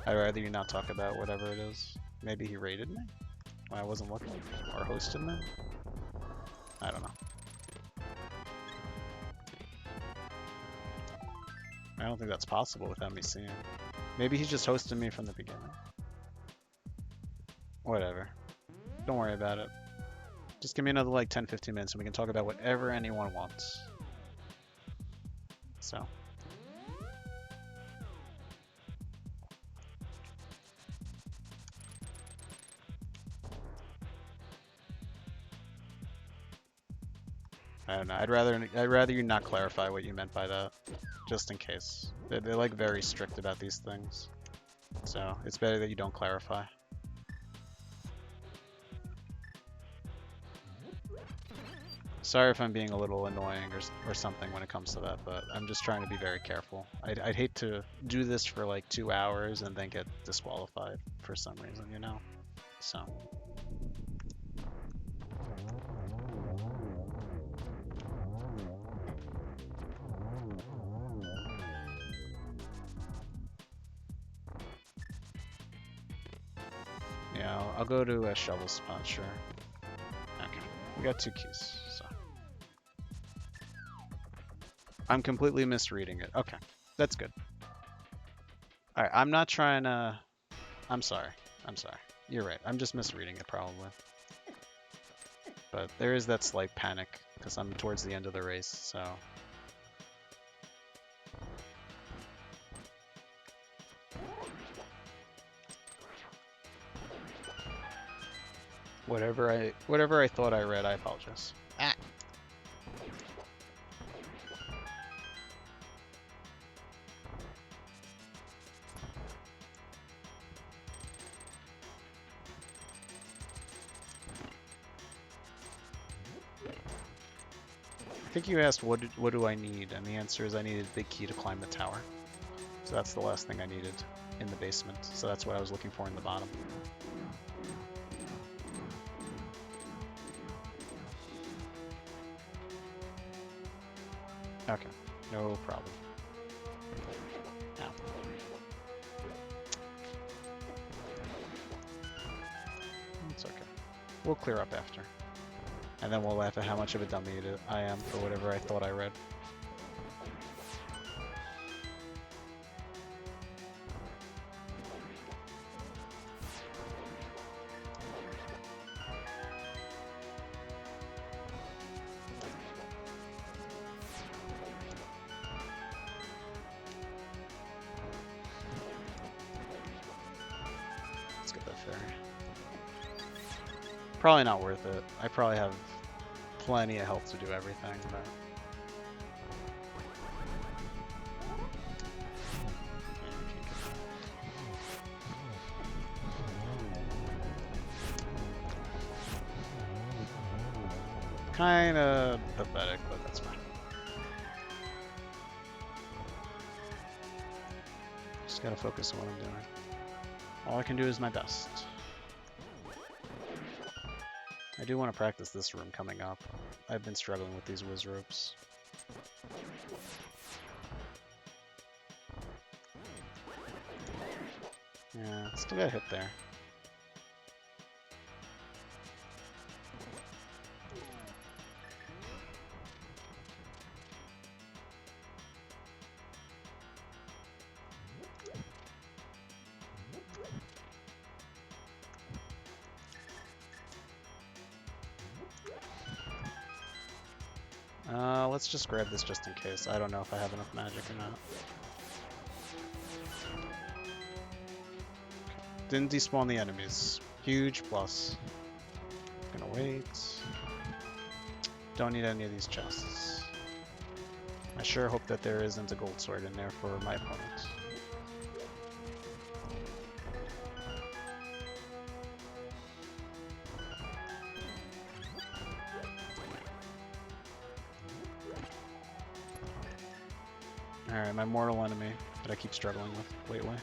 I'd rather you not talk about whatever it is. Maybe he raided me when I wasn't looking, or hosted me. I don't know. I don't think that's possible without me seeing. Maybe he's just hosting me from the beginning. Whatever. Don't worry about it. Just give me another like 10-15 minutes and we can talk about whatever anyone wants. So. I don't know. I'd rather you not clarify what you meant by that, just in case. They're like very strict about these things, so it's better that you don't clarify. Sorry if I'm being a little annoying or something when it comes to that, but I'm just trying to be very careful. I'd hate to do this for like 2 hours and then get disqualified for some reason, you know? So. Yeah, I'll go to a shovel spot, sure. Okay, we got 2 keys, so. I'm completely misreading it. Okay, that's good. Alright, I'm not trying to... I'm sorry. You're right. I'm just misreading it, probably. But there is that slight panic, because I'm towards the end of the race, so... Whatever I thought I read, I apologize. Ah. I think you asked what do I need, and the answer is I needed a big key to climb the tower. So that's the last thing I needed in the basement. So that's what I was looking for in the bottom. Okay, no problem. Now. It's okay. We'll clear up after. And then we'll laugh at how much of a dummy I am for whatever I thought I read. Let's get that ferry. Probably not worth it. I probably have plenty of health to do everything, but... Kinda pathetic, but that's fine. Just gotta focus on what I'm doing. All I can do is my best. I do want to practice this room coming up. I've been struggling with these whiz ropes. Yeah, still got hit there. Let's just grab this just in case. I don't know if I have enough magic or not. Didn't despawn the enemies. Huge plus. Gonna wait. Don't need any of these chests. I sure hope that there isn't a gold sword in there for my opponent. Alright, my mortal enemy that I keep struggling with lately.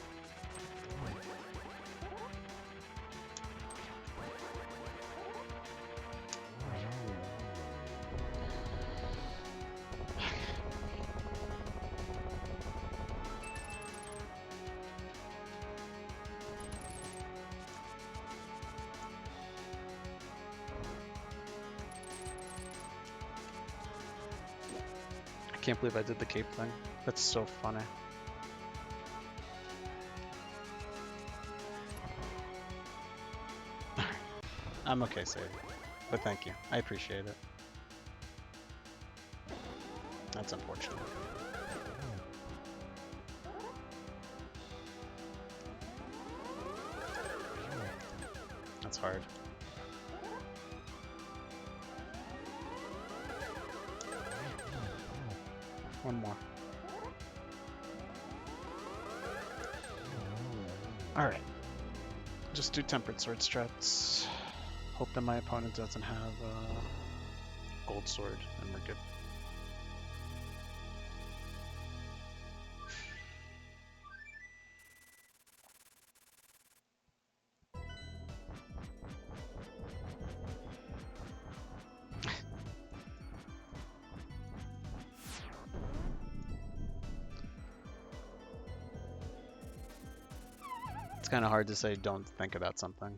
I can't believe I did the cape thing. That's so funny. I'm okay saving, but thank you. I appreciate it. That's unfortunate. That's hard. One more. Alright. Just do tempered sword strats. Hope that my opponent doesn't have gold sword, and we're good. It's kind of hard to say don't think about something.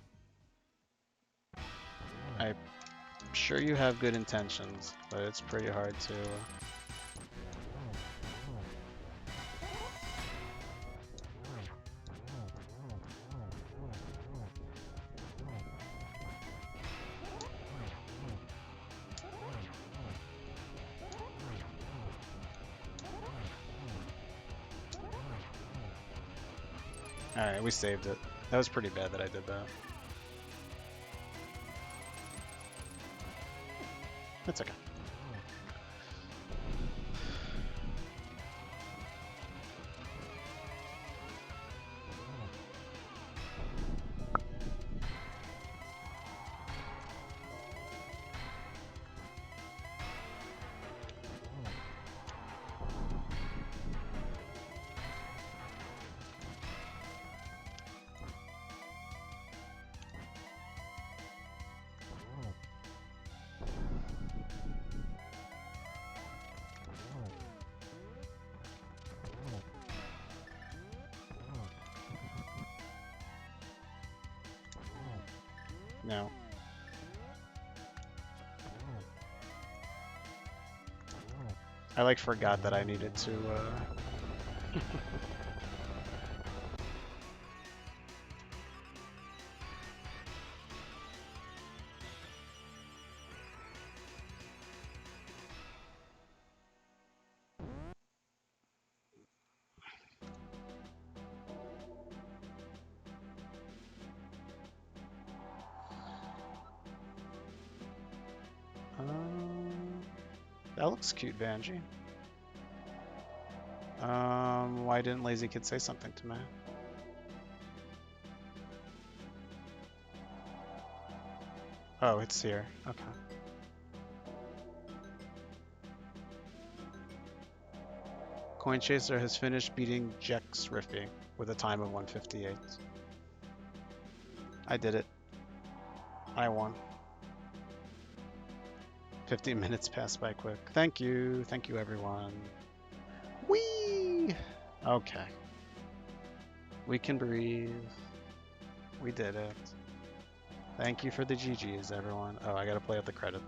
I'm sure you have good intentions, but it's pretty hard to... Alright, we saved it. That was pretty bad that I did that. That's okay. No. I like forgot that I needed to that looks cute, Vanjie. Why didn't Lazy Kid say something to me? Oh, it's here. Okay. Coin Chaser has finished beating Jex Riffy with a time of 1:58. I did it. I won. 15 minutes passed by quick. Thank you everyone. Whee! Okay. We can breathe. We did it. Thank you for the GGs, everyone. Oh, I gotta play out the credits.